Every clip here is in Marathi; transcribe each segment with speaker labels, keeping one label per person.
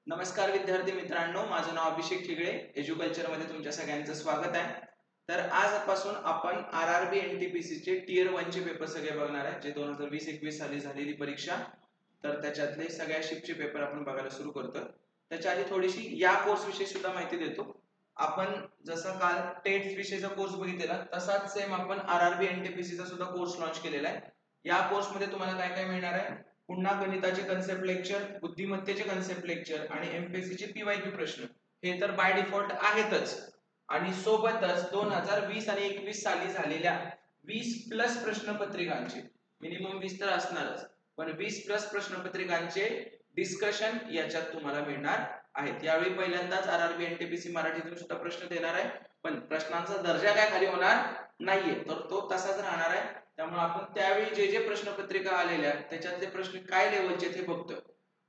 Speaker 1: नमस्कार विद्यार्थी मित्रांनो, माझं नाव अभिषेक ठिगळे. एज्युकल्चर मध्ये तुमच्या सगळ्यांचं स्वागत आहे. तर आजपासून आपण आरआरबी एनटीपीसी चे टियर 1 चे पेपर सगळे बघणार आहे, जे 2020-21 साली झालेली परीक्षा. तर त्याच्यातले सगळ्या शिफ्टचे पेपर आपण बघायला सुरू करतो. त्याच्या आधी थोडीशी या कोर्स विषयी सुद्धा माहिती देतो. आपण जसं काल टेट विषयीचा कोर्स बघितलेला, तसाच सेम आपण आरआरबी एनटीपीसी चा सुद्धा कोर्स लॉन्च केलेला आहे. या कोर्स मध्ये तुम्हाला काय काय मिळणार आहे? पुन्हा गणिताचे कन्सेप्ट लेक्चर, बुद्धिमत्तेचे कन्सेप्ट लेक्चर आणि एमपीएससी चे पीवायक्यू प्रश्न हे तर बाय डिफॉल्ट आहेतच. आणि सोबतच 2020 आणि 21 साली झालेल्या 20+ प्रश्नपत्रिकांचे, मिनिमम 20 तर असणारच, पण 20+ प्रश्नपत्रिकांचे डिस्कशन याच्यात तुम्हाला मिळणार आहेत. यावेळी पहिल्यांदाच आरआरबी एनटीपीसी मराठीतून सुद्धा प्रश्न देणार आहे, पण प्रश्नांचा दर्जा काय खाली होणार नाहीये, तर तो तसाच राहणार आहे. त्यामुळे आपण त्यावेळी जे जे प्रश्नपत्रिका आलेल्या त्याच्यातले प्रश्न काय लेवलचे ते बघतोय.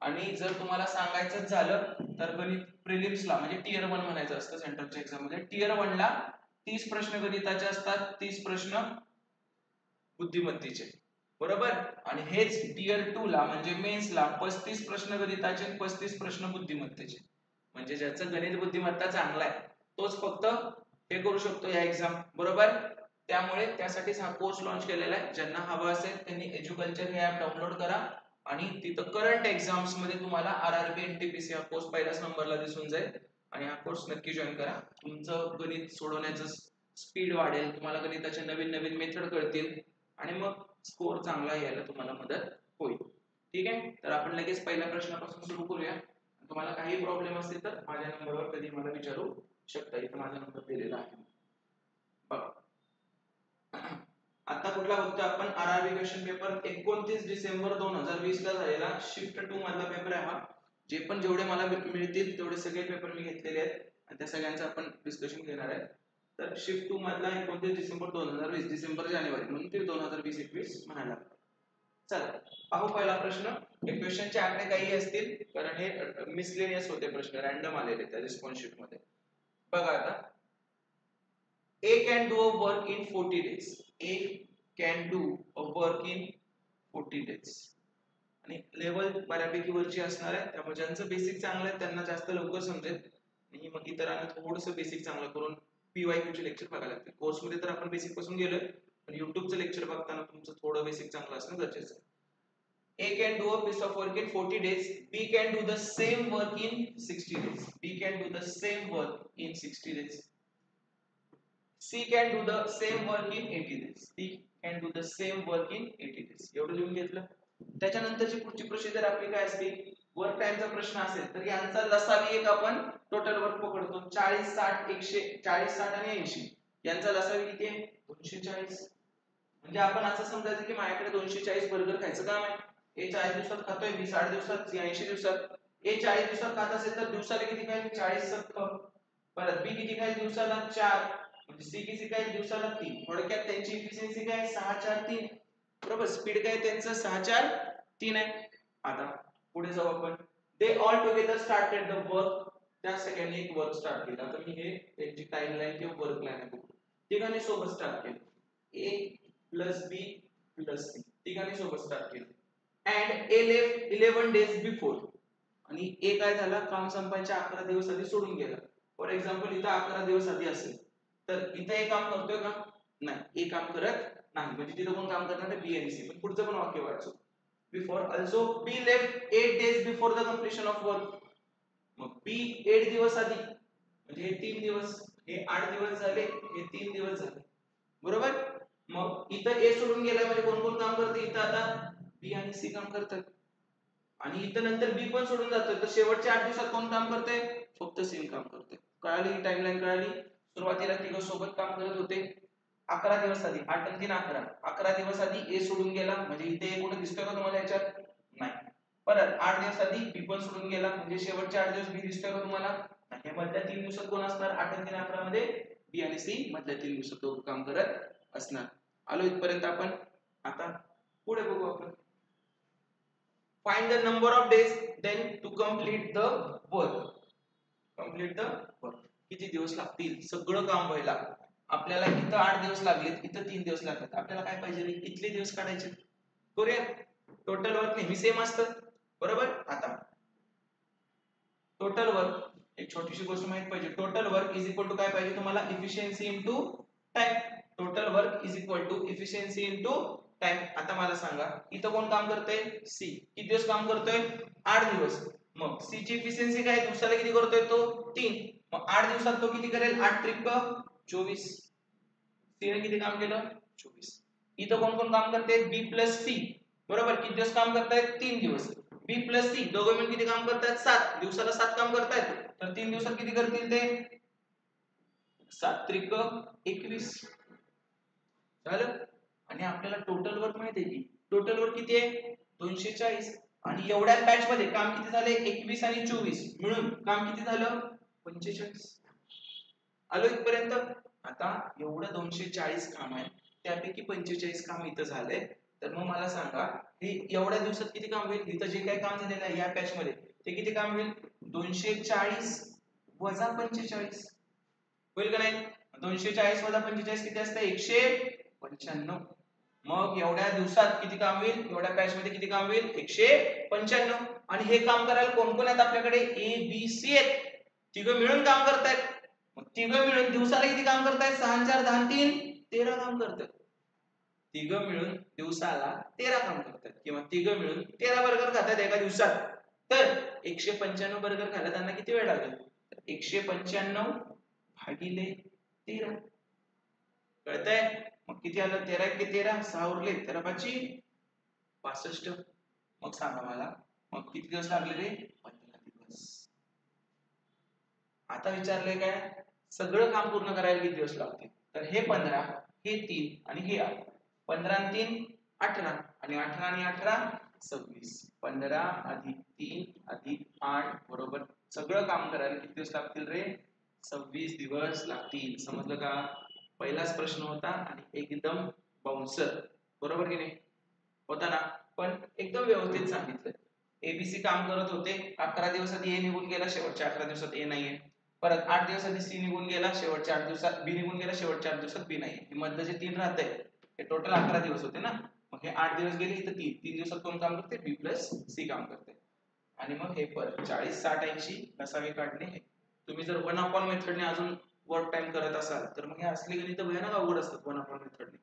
Speaker 1: आणि जर तुम्हाला सांगायचं झालं तर गणित प्रिलिम्सला म्हणजे टियर 1 म्हणायचं असतं सेंट्रलच्या एक्झाम मध्ये, टियर 1 ला 30 प्रश्न गणिताचे असतात, 30 प्रश्न बुद्धिमत्तेचे, बरोबर. आणि हेच टियर 2 ला म्हणजे मेन्सला 35 प्रश्न गणिताचे, 35 प्रश्न बुद्धिमत्तेचे. म्हणजे ज्याचं गणित बुद्धिमत्ता चांगला आहे तोच फक्त हे करू शकतो या एक्झाम, बरोबर. त्यामुळे त्यासाठीच हा कोर्स लॉन्च केलेला आहे. ज्यांना हवा असेल त्यांनी एज्युकल्चर हे ॲप डाउनलोड करा आणि तिथं करंट एक्झाम्स मध्ये तुम्हाला आरआरबी एनटीपीसी हा कोर्स पहिल्याच नंबरला दिसून जाईल. आणि हा कोर्स नक्की जॉईन करा. तुमचं गणित सोडवण्याचं स्पीड वाढेल, तुम्हाला गणिताचे नवीन नवीन मेथड कळतील आणि मग स्कोर चांगला यायला तुम्हाला मदत होईल. ठीक आहे, तर आपण लगेच पहिल्या प्रश्नापासून सुरू करूया. तुम्हाला काही प्रॉब्लेम असतील तर माझ्या नंबरवर कधी मला विचारू शकता. इथं माझा नंबर दिलेला आहे बघा. आता कुठला बघतो आपण? आरआरबी क्वेश्चन पेपर 29 डिसेंबर 2020 ला झालेला शिफ्ट 2 मधला पेपर आहे हा. जे पण जेवढे मला मिळतील तेवढे सगळे पेपर मी घेतलेले आहेत आणि त्या सगळ्यांचं आपण डिस्कशन घेणार आहे. तर शिफ्ट 2 मधला 29 डिसेंबर 2020, डिसेंबर जानेवारी म्हणून ते 2020-21 म्हणायला. चला पाहू पहिला प्रश्न. हे क्वेश्चनचे आकडे काही असतील कारण हे मिसलेनियस होते प्रश्न, रॅन्डम आलेले त्या रिस्पॉन्स शीट मध्ये. बघा आता, A can do a work in 40 days. A can do a work in 40 days. आणि लेवल बऱ्यापैकी वरची असणार आहे, त्यामुळे ज्यांचं बेसिक चांगलं आहे त्यांना जास्त लवकर समजेल आणि मग इतरांना थोडंसं बेसिक चांगलं करून पीवायक्यू चे लेक्चर बघायला लागतील. कोर्स मध्ये तर आपण बेसिक पासून गेलोय, पण YouTube चं लेक्चर बघताना तुमचं थोडं बेसिक चांगलं असणं गरजेचं आहे. A can do a piece of work in 40 days. B can do the same work in 60 days. B can do the same work in 60 days. C can do the same work in 80 days. C can do the same work in 80 days. एवढं लिहून घेतलं. त्याच्यानंतरची पुढची प्रोसिजर आपली काय असते? वर्क टाइमचा प्रश्न असेल तर यांचा लसावी एक आपण टोटल वर्क पकडतो. 40 60 100, 40 60 आणि 80 यांचा लसावी किती आहे? 240. म्हणजे आपण असं समजायचं की माझ्याकडे 240 बर्गर खायचं काम आहे. हे 40 दिवसात खातोय, मी 60 दिवसात, 80 दिवसात. हे 40 दिवसात खात असेल तर दिवसाला किती खाईल? 40 सख्ख. परत बी किती खाईल? दिवसाला 4. म्हणजे सी किती काय? दिवसाला 3. थोडक्यात त्यांची इफिशियन्सी काय? 6 4 3, बरोबर. स्पीड काय त्यांचं? 6 4 3 आहे. आता पुढे जाऊ आपण. They all together started the work. त्या सगळ्यांनी एक वर्क स्टार्ट केलं. आता मी हे त्यांची टाइमलाईन किंवा वर्क लाईन आहे तिघांनी सोबत स्टार्ट केलं. A plus B plus C तिघांनी सोबत स्टार्ट केलं. and A left 11 days before. आणि A काय झाला? काम संपायच्या 11 दिवस आधी सोडून गेला. फॉर एक्झाम्पल इथं 11 दिवस आधी असेल तर इथे एक काम करतोय का? नाही, एक काम करत नाही. म्हणजे तिथं कोण काम करणार आहे? बी आणि सी. पण पुढचं पण वाक्य वाचू. Before also be left 8 days before the completion of work. मग बी 8 दिवस आधी म्हणजे हे 3 दिवस, हे 8 दिवस झाले, हे 3 दिवस झाले, बरोबर. मग इथं ए सोडून गेला म्हणजे कोण कोण काम करते? इथं आता बी आणि सी काम करतात आणि इथं नंतर बी पण सोडून जातोय, तर शेवटच्या 8 दिवसात कोण काम करते? फक्त सी काम करते. कळाली टाइमलाईन? कळाली. सुरुवातीला तिघं सोबत काम करत होते. 11 दिवस आधी, 8 आणि 3 11, 11 दिवस आधी ए सोडून गेला म्हणजे इथे ए कुठे दिसतोय का तुम्हाला याच्यात? नाही. परत 8 दिवस आधी बी पण सोडून गेला म्हणजे शेवटचे 8 दिवस बी दिसतोय का तुम्हाला? नाही. मधल्या 3 दिवसात कोण असणार? 8 आणि 3 11 मध्ये बी आणि सी मधल्या 3 दिवसात दोघं काम करत असणार. आलो इथपर्यंत आपण. आता पुढे बघू आपण. Find the number of days then to complete the work. Complete the work. किती दिवस लागतील सगळं काम व्हायला? आपल्याला इथं 8 दिवस लागलेत, इथं 3 दिवस लागतात. आपल्याला काय पाहिजे? इथले दिवस काढायचे. करूया. टोटल वर्क नेहमी सेम असतं, बरोबर. आता एक छोटीशी गोष्ट माहित पाहिजे, total work is equal to काय पाहिजे तुम्हाला, efficiency into time. Total work is equal to efficiency into time. आता मला सांगा इथं कोण काम करतंय, सी. किती दिवस काम करतोय, 8 दिवस. मग सी ची इफिशियन्सी काय, दिवसाला किती करतोय तो, 3. मग 8 दिवसात तो किती करेल, 8 त्रिक 24. सी ने किती काम केलं, 24. इथं कोण कोण काम करते, बी प्लस सी. बरोबर, किती दिवस काम करतायत, 3 दिवस. बी प्लस सी दोघं मिळून किती काम करतायत, 7 दिवसाला 7 काम करतायत. तर 3 दिवसात किती करतील ते, 7 त्रिक 21 झालं. आणि आपल्याला टोटल वर्क माहिती आहे की टोटल वर्क किती आहे, 240. आणि एवढ्या बॅच मध्ये काम किती झाले, 21 आणि 24 मिळून काम किती झालं, 45. आलो इथपर्यंत. आता एवढं 240 काम आहे, त्यापैकी 45 काम इथं झाले. तर मग मला सांगा हे एवढ्या दिवसात किती काम होईल, इथं जे काही काम झालेलं आहे या बॅच मध्ये ते किती काम होईल, 240 वजा 45 होईल का नाही. 240 वजा 45 किती असतं, 195. मग एवढ्या दिवसात किती काम होईल, एवढ्या बॅच मध्ये किती काम होईल, 195. आणि हे काम करायला कोण कोण आहेत आपल्याकडे, ए बी सी आहेत, तिघं मिळून काम करतायत. मग तिघं मिळून दिवसाला किती काम करतायत, 6 4 10 3 13 काम करतात. तिघं मिळून दिवसाला 13 काम करतात, किंवा तिघं मिळून 13 बर्गर खातात एका दिवसात. तर 195 बर्गर खायला त्यांना किती वेळ लागेल, 195 भागिले 13. कळतंय. मग किती आलं, 13 1 13, 6 उरले, 13 5 65. मग सांगा मला मग किती दिवस लागले रे, 15 दिवस. आता विचारले काय, सगळं काम पूर्ण करायला किती दिवस लागतील, तर हे 15, हे 3 आणि हे 8. 15 आणि 3 18, आणि 18 आणि 18 26. 15 अधिक 3 अधिक 8 बरोबर सगळं काम करायला किती दिवस लागतील रे, 26 दिवस लागतील. समजलं का. पहिलाच प्रश्न होता आणि एकदम बाउन्सर, बरोबर की नाही होता ना, पण एकदम व्यवस्थित सांगितलं. एबीसी काम करत होते, 11 दिवसात ए निघून गेला, शेवटच्या 11 दिवसात ए नाहीये. परत 8 दिवसात सी निघून गेला, शेवटच्या 8 दिवसात बी निघून गेला, शेवटच्या 8 दिवसात बी नाहीये. हे मधलं जे 3 राहतंय हे टोटल 11 दिवस होते ना. मग हे 8 दिवस गेले, इथं 3 दिवसात कोण काम करते, बी प्लस सी काम करते. आणि मग हे परत 40 60 80 नसावे काढणे. हे तुम्ही जर 1/1 मेथडने अजून वर्क टाइम करत असाल तर मग हे असली गणित भयानक अवघड असतात 1/1 मेथडने.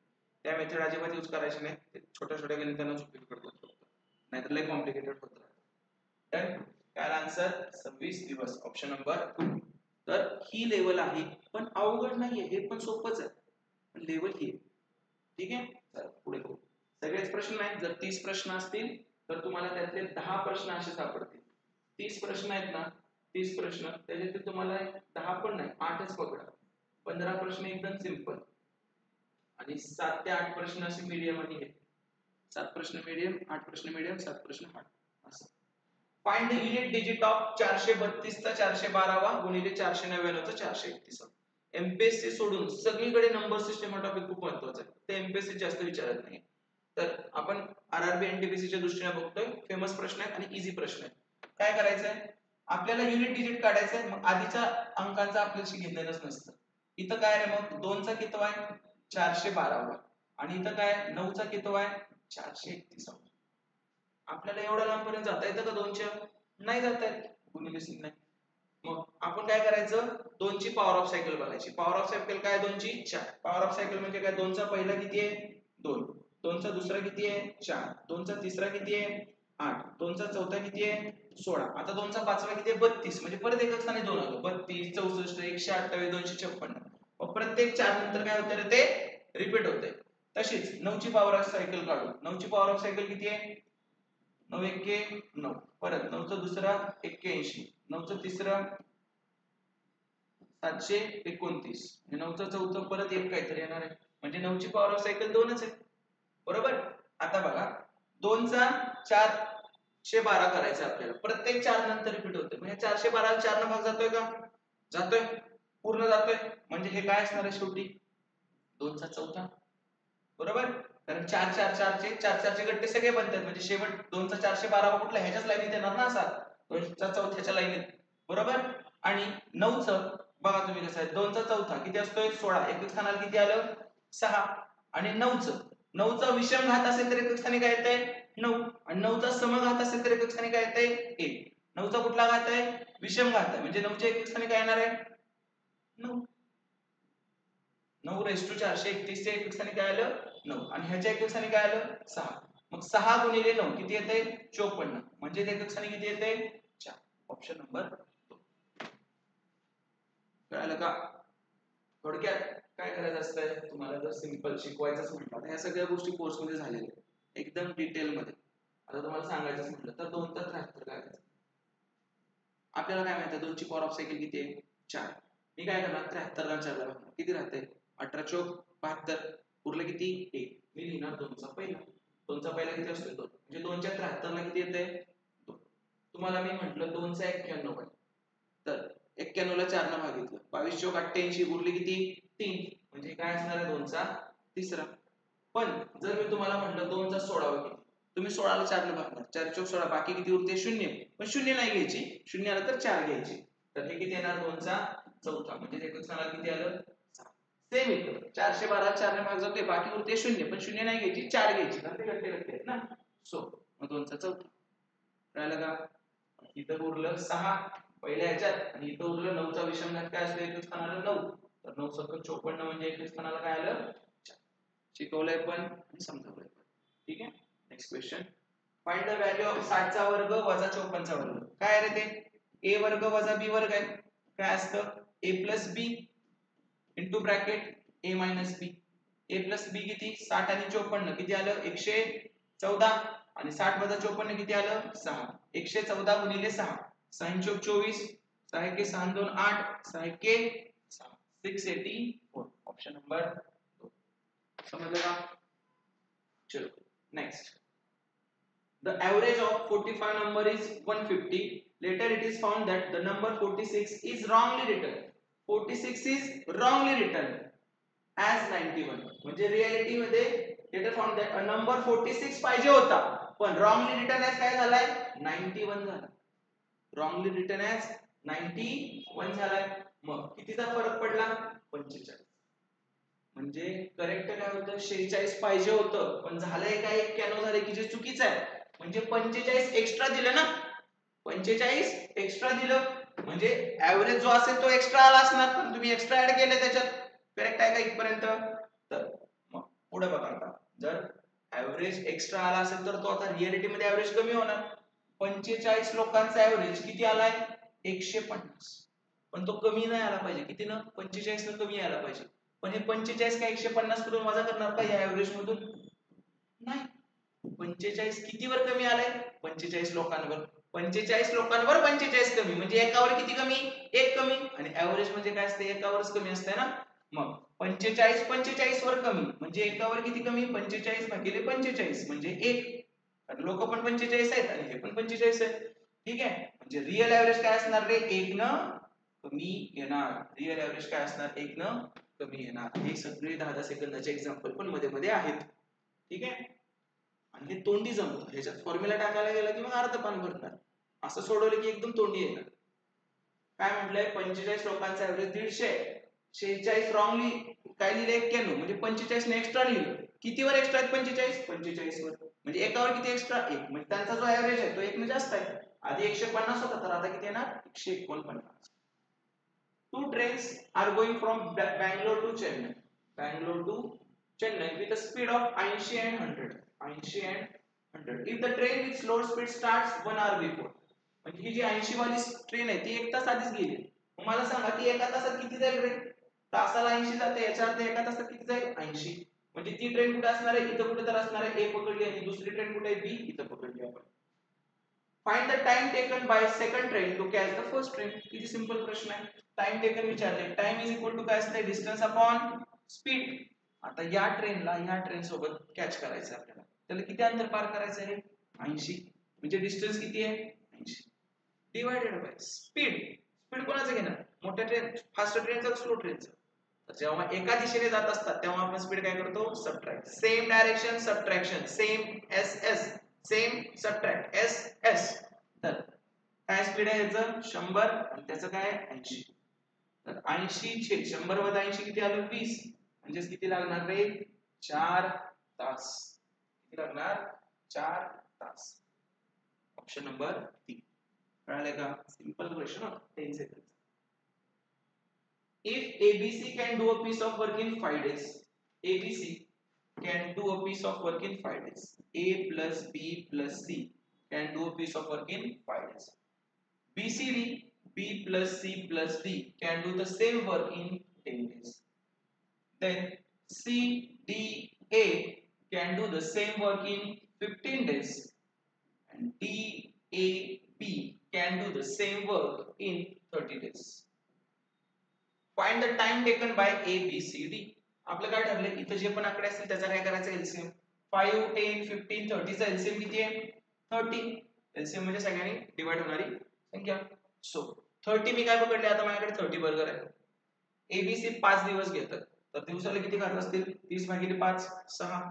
Speaker 1: त्या मेथड अजिबात यूज करायची नाही, छोट्या छोट्या गणितांना उपयोग करतात, नाहीतर लय कॉम्प्लिकेटेड होतं. काय आन्सर 26 दिवस, ऑप्शन नंबर 2. तर ही लेवल आहे, पण अवघड नाहीये, हे पण सोपंच आहे, पण लेवल ही. ठीक आहे, चला पुढे बघू. सगळेच प्रश्न आहेत, जर 30 प्रश्न असतील तर तुम्हाला त्यातले 10 प्रश्न असे सापडतील. 30 प्रश्न आहेत ना, 30 प्रश्न त्याच्यातील तुम्हाला 10 पण नाही 8च पकडा. 15 प्रश्न एकदम सिंपल आणि 7 ते 8 प्रश्न असे मीडियम आणि हे 7 प्रश्न मीडियम, 8 प्रश्न मीडियम, 7 प्रश्न हार्ड असं. Find the unit digit of 432 चा 412 गुणिले 499 चा 431. एमपीएससी सोडून सगळीकडे नंबर सिस्टम हा टॉपिक खूप महत्त्वाचा आहे, ते एमपीएससी जास्त विचारत नाही. तर आपण आरआरबी एनटीपीसी च्या दृष्टीने बघतोय, फेमस प्रश्न आहेत आणि इझी प्रश्न आहेत. काय करायचंय, आपल्याला युनिट डिजिट काढायचंय. मग आधीच्या अंकांचा आपल्याशी घेतलेलंच नसतं. इथं काय रे, मग 2 चा कितवा आहे 412 आणि इथं काय 9 चा कितवा आहे 431. आपल्याला एवढ्या लांबपर्यंत जाता येतं का 2 च्या, नाही जाता येत, गुणिले चिन्ह नाही. मग आपण काय करायचं, 2 ची पॉवर ऑफ सायकल बघायची. पॉवर ऑफ सायकल काय, 2 ची 4. पॉवर ऑफ सायकल म्हणजे काय, 2 चा पहिला किती आहे 2, 2 चा दुसरा किती आहे 4, 2 चा तिसरा किती आहे 8, 2 चा चौथा किती आहे 16. आता 2 चा पाचवा किती आहे 32, म्हणजे परत एकच स्थानी 2 आलो. 32 64 128 256. मग प्रत्येक 4 नंतर काय होतं रे, ते रिपीट होते. तशीच 9 ची पॉवर ऑफ सायकल काढू. 9 ची पॉवर ऑफ सायकल किती आहे 9 1 9, परत 9 चा दुसरा 81, 9 चा तिसरा 729, 9 चा चौथा परत एक काहीतरी येणार आहे, म्हणजे 9 ची पॉवर ऑफ सायकल 2च आहे. बरोबर. आता बघा 2 चा 412 करायचं आपल्याला, प्रत्येक 4 नंतर रिपीट होते. म्हणजे 412 ला 4 न भाग जातोय का, जातोय, पूर्ण जातोय. म्हणजे हे काय असणार आहे शेवटी 2 चा चौथा. बरोबर, कारण 4 4 4 चे 4 4 चे गट्टे सगळे बनतात, म्हणजे शेवट 2 चा 412 कुठला ह्याच्याच लाईनीत येणार ना, असा 2 चा चौथ्याच्या लाईनीत. बरोबर. आणि 9 च बघा तुम्ही कसं आहे, 2 चा चौथा किती असतोय 16, एक स्थानाला किती आलं 6. आणि 9 चा विषम घात असेल तर एक स्थानी काय येतंय 9, आणि 9 चा समघात असेल तर एक स्थानी काय येतंय 1. 9चा कुठला घात आहे? विषम घात आहे, म्हणजे 9च्या एकक स्थानी काय येणार आहे? 9. 9 रेस टू 431 च्या एकक स्थानी काय आलं? 9. आणि ह्याच्या एकक स्थानी काय आलं? 6. मग 6 गुणिले 9 किती येते? 54. म्हणजे एकक स्थानी किती येते? 4. Option number 2. कळालं का? थोडक्यात काय करायचं असतं तुम्हाला, जर सिंपल शिकवायचं म्हटलं तर ह्या सगळ्या गोष्टी कोर्स मध्ये झालेल्या आहेत एकदम डिटेल मध्ये. आता तुम्हाला सांगायचं म्हटलं तर 2 तर 73 करायचं. आपल्याला काय माहिती आहे 2 ची पॉवर ऑफ सायकल किती आहे? 4. मी काय करणार 73 ला 4 ला भागणार किती राहते? 18 चौक 72. उरलं किती? 1. मी लिहिणार 2 चा पहिला. 2 चा पहिला किती असतो? 2. म्हणजे 2 च्या 73 ला किती येते? 2. तुम्हाला मी म्हटलं 2 चा 91 आहे. तर 91 ला 4 ने भागितलं 22 चौक 88. उरले किती? 3. म्हणजे काय असणार आहे 2 चा तिसरा. पण जर मी तुम्हाला म्हटलं 2 चा 16 वा किती? तुम्ही 16 ला 4 ने भागणार. 4 चौक 16. बाकी किती उरते? 0. पण 0 नाही घ्यायची. 0 आला तर 4 घ्यायची. तर हे किती येणार? 2 चा चौथा. म्हणजे एकक स्थानाला किती आलं? 6. सेम इथं 412 4 ने भाग जाते, बाकी उरते 0. पण 0 नाही घ्यायची, 4 घ्यायची. कारण ते गट्टे गट्टे आहेत ना. सो मग 2 चा चौथा. कळलं का? इथं उरलं 6 पहिल्या ह्याच्यात, आणि इथं उरलं 9 चा विषम घात काय असतो एकक स्थानाला? 9. तर 9 × 54 म्हणजे एकक स्थानाला काय आलं? 4. शिकवलंय पण आणि समजावलंय पण. ठीक आहे. Next question. Find the value of 60 चा वर्ग वजा 54 चा वर्ग. काय रे ते? a वर्ग वजा b वर्ग आहे. काय असतं? a + b into bracket a - b. a + b किती? 60 आणि 54 किती आलं? 114. आणि 60 वजा 54 किती आलं? 6. 114 गुणिले 6. 6 चौक 24. 6 के 6 2 8. 6 के 6 684. Option number 2. समझ लगा? चलो next. The average of 45 number is 150. Later it is found that the number 46 is wrongly written. 46 is wrongly written as 91. म्हणजे रिअलिटी मध्ये later found that a number 46 पाहिजे होता, पण wrongly written as काय झालाय? 91 झाला. wrongly written as 91 झालाय. मग कितीचा फरक पडला? 45. म्हणजे करेक्ट काय होतं? 46 पाहिजे होतं, पण झालंय काय? 91 झाले की जे चुकीचं आहे. म्हणजे 45 एक्स्ट्रा दिलं ना. 45 एक्स्ट्रा दिलं म्हणजे ऍव्हरेज जो असेल तो एक्स्ट्रा आला असणार, पण तुम्ही एक्स्ट्रा ऍड केले त्याच्यात. करेक्ट आहे का इथपर्यंत? तर मग पुढे बघा. आता जर ऍव्हरेज एक्स्ट्रा आला असेल तर तो आता रिअलिटी मध्ये ऍव्हरेज कमी होणार. 45 लोकांचा ऍव्हरेज किती आलाय? 150. पण तो कमी नाही आला पाहिजे. किती ना? 45 न कमी यायला पाहिजे. पण हे 45 का 150 मधून वजा करणार का या ऍव्हरेज मधून? नाही. 45 कितीवर कमी आलाय? 45 लोकांवर. 45 लोकांवर 45 कमी म्हणजे एकावर किती कमी? 1 कमी. आणि ऍव्हरेज म्हणजे काय असते? एकावरच कमी असते ना. मग 45 वर कमी म्हणजे एकावर किती कमी? 45 भागिले 45 म्हणजे 1. कारण लोक पण 45 आहेत आणि हे पण 45 आहेत. ठीक आहे. म्हणजे रिअल ऍव्हरेज काय असणार रे? 1 न कमी येणार. रिअल ऍव्हरेज काय असणार? 1 न कमी येणार. हे सगळे 10-10 सेकंदाचे एक्झाम्पल पण मध्ये मध्ये आहेत. ठीक आहे. आणि हे तोंडी जमतं. ह्याच्यात फॉर्म्युला टाकायला गेला की मग अर्ध पान भरणार. असं सोडवलं की एकदम तोंडी येणार. काय म्हटलंय? 45 लोकांचा ऍव्हरेज 150. 46 रॉंगली काय लिहिलं? 91. म्हणजे 45 ने एक्स्ट्रा लिहिलं. कितीवर एक्स्ट्रा आहेत 45? 45 वर. म्हणजे एकावर किती एक्स्ट्रा? 1. म्हणजे त्यांचा जो ऍव्हरेज आहे तो 1 ने जास्त आहे. आधी 150 होता तर आता किती येणार? 149. Two trains are going from Bangalore to Chennai. Bangalore to Chennai with a speed of 80 and 100. 80 and 100. If the train with slow speed starts 1 hour before. म्हणजे ही जी 80 वाली ट्रेन आहे ती 1 तास आधीच गेली. मग मला सांगा ती एका तासात किती जाईल रे? तासाला 80 जाते, याच्या अर्थ एका तासात किती जाईल? 80. म्हणजे ती ट्रेन कुठे असणार आहे? इथं कुठे तर असणार आहे. ए पकडली आणि दुसरी ट्रेन कुठे आहे? बी इथं पकडली आपण. Find the time taken by second train to catch the first train. किती सिंपल प्रश्न आहे. टाइम टेकन विचारले. टाइम इज इक्वल टू काय असते? Distance upon speed. आता या ट्रेनला ह्या ट्रेन सोबत कॅच करायचं आपल्याला. त्याला किती अंतर पार करायचं आहे? 80. म्हणजे डिस्टन्स किती आहे? 80 डिवाइडेड बाय स्पीड. स्पीड कोणाचं घेणार? मोठ्या ट्रेन, फास्ट ट्रेनचं का स्लो ट्रेनचं? तर जेव्हा एका दिशेने जात असतात तेव्हा आपण स्पीड काय करतो? Subtract. Same direction subtraction. Same S S. Same subtract S S. तर काय स्पीड आहे याचं? 100 आणि त्याचं काय? 80. तर 80 छेद 100 वजा 80 किती आलं? 20. म्हणजे किती लागणार रे? 4 तास. किती लागणार? 4 तास. Option number 3. कळाले का? Simple question 10 second. If ABC can do a piece of work in 5 days, ABC can do a piece of work in 5 days. A plus B plus C can do a piece of work in 5 days. BCD, B plus C plus D can do the same work in 10 days. Then CDA can do the same work in 15 days. And DAB can do the same work in 30 days. Find the time taken by A, B, C, D. आपलं काय ठरलं? इथं जे पण आकडे असतील त्याचा काय करायचं? एलसीएम. 5, 10, 15, 30 चा एलसीएम किती आहे? 30. एलसीएम म्हणजे सगळ्यांनी डिवाइड होणारी संख्या. सो 30 मी काय पकडले? आता माझ्याकडे 30 बर्गर आहे. एबीसी 5 दिवस घेतात, तर दिवसाला किती खात असतील? 30 भागिले 5 6.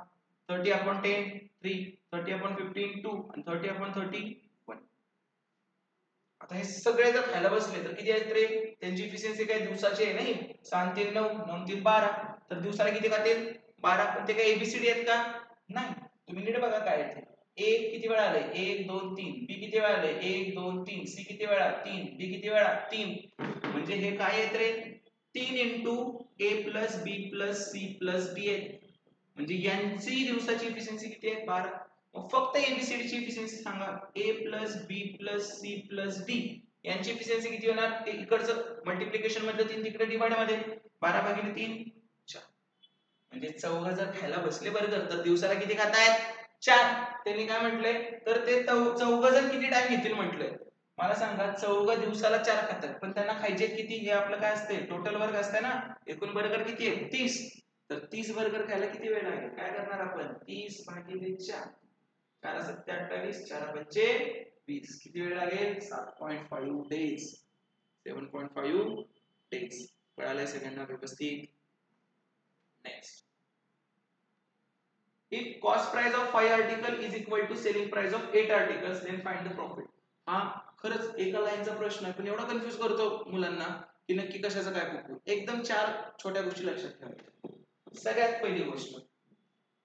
Speaker 1: 30 upon 10 3, 30 upon 15 2 आणि 30 upon 30 1. आता हे सगळे जर खायला बसले तर किती आहेत रे? त्यांची इफिशियन्सी काय दिवसाची आहे नाही? 7 3 9 9 3 12. तर दिवसाला किती खातील? 12. पण ते काय एबीसीडी आहेत का? नाही. तुम्ही नीट बघा काय आहे ते. ए किती वेळा आले? 1 2 3. बी किती वेळा आले? 1 2 3. सी किती वेळा? 3. डी किती वेळा? 3. म्हणजे हे काय आहेत रे? 3 into A plus B plus C plus D आहे. म्हणजे यांची दिवसाची इफिशियन्सी किती आहे? 12. मग फक्त एबीसीडी ची इफिशियन्सी सांगा. A plus B plus C plus D यांची इफिशियन्सी किती होणार? ते इकडचं मल्टिप्लिकेशन मधलं 3 तिकडे डिवाइड मध्ये 12 भागिले 3 4. म्हणजे चौघ जर खायला बसले बर्गर तर दिवसाला किती खातायत? 4. त्यांनी काय म्हटलंय? तर ते चौघ जण किती टाइम घेतील म्हटलंय? मला सांगा, चौघ दिवसाला 4 खातात, पण त्यांना खायचे किती? हे आपलं काय असते? टोटल वर्ग असते ना. एकूण बर्गर किती आहे? 30. तर 30 बर्गर खायला किती वेळ लागेल? काय करणार आपण? 30 भागिले 4. 4 7 28, 4 5 20. किती वेळ लागेल? 7.5 डेज. 7.5 डेज. कळालंय सगळ्यांना व्यवस्थित? Next. If cost price of 5 article is equal to selling price of 8 articles, then find the profit. हा खरंच एका लाईनचा प्रश्न आहे, पण एवढा कन्फ्यूज करतो मुलांना की नक्की कशाचं काय बघू. एकदम 4 छोट्या गोष्टी लक्षात ठेवायच्या. सगळ्यात पहिली गोष्ट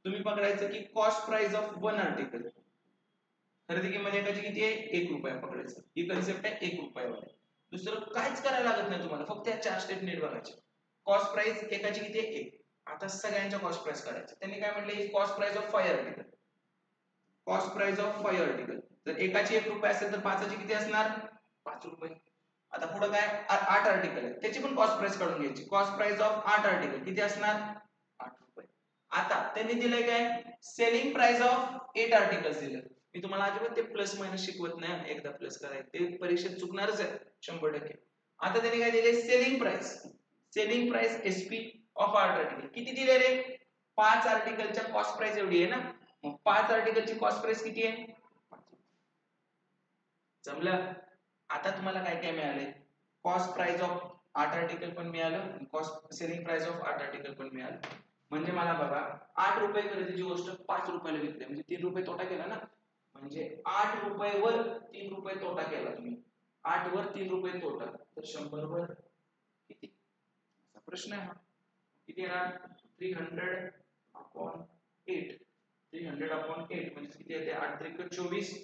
Speaker 1: तुम्ही पकडायचं की कॉस्ट प्राइस ऑफ 1 आर्टिकल. खरेदी किंमत एकाची किती आहे? 1 रुपया पकडायचं. ही कन्सेप्ट आहे 1 रुपयावर. दुसरं काहीच करायला लागत नाही तुम्हाला, फक्त या 4 स्टेप नीट बघायचे. कॉस्ट प्राइस एकाची किती आहे? 1. आता सगळ्यांच्या कॉस्ट प्राइस करायच्या. त्यांनी काय म्हटले? Cost price of 5 article. Cost price of 5 article. जर एकाची 1 रुपया असेल तर पाचाची किती असणार? 5 रुपये. आता पुढे काय? 8 आर्टिकल आहे, त्याची पण कॉस्ट प्राइस काढून घ्यायची. कॉस्ट प्राइस ऑफ 8 आर्टिकल किती असणार? 8 रुपये. आता त्यांनी दिलंय काय? सेलिंग प्राइस ऑफ 8 आर्टिकल्स दिलं. मी तुम्हाला अजिबात ते प्लस मायनस शिकवत नाही, एकदा प्लस करायचं ते परीक्षेत चुकणारच आहे 100%. आता त्यांनी काय दिले? Selling price. Selling price SP of 8 article किती दिले रे? 5 आर्टिकलच्या कॉस्ट प्राइस एवढी आहे ना. मग 5 आर्टिकलची कॉस्ट प्राइस किती आहे? जमलं? आता तुम्हाला काय काय मिळाले? कॉस्ट प्राइस ऑफ 8 आर्टिकल पण मिळालं, cost selling price of 8 article पण मिळालं. म्हणजे मला बघा 8 रुपये खरेदीची गोष्ट 5 रुपयाला विकली, म्हणजे 3 रुपये तोटा केला ना. म्हणजे 8 रुपयावर 3 रुपये तोटा केला तुम्ही. 8 वर 3 रुपये तोटा, तर 100 वर किती? असा प्रश्न आहे हा. किती येणार? 300 upon 8. 300 upon 8 म्हणजे किती येते? 8 त्रिक 24,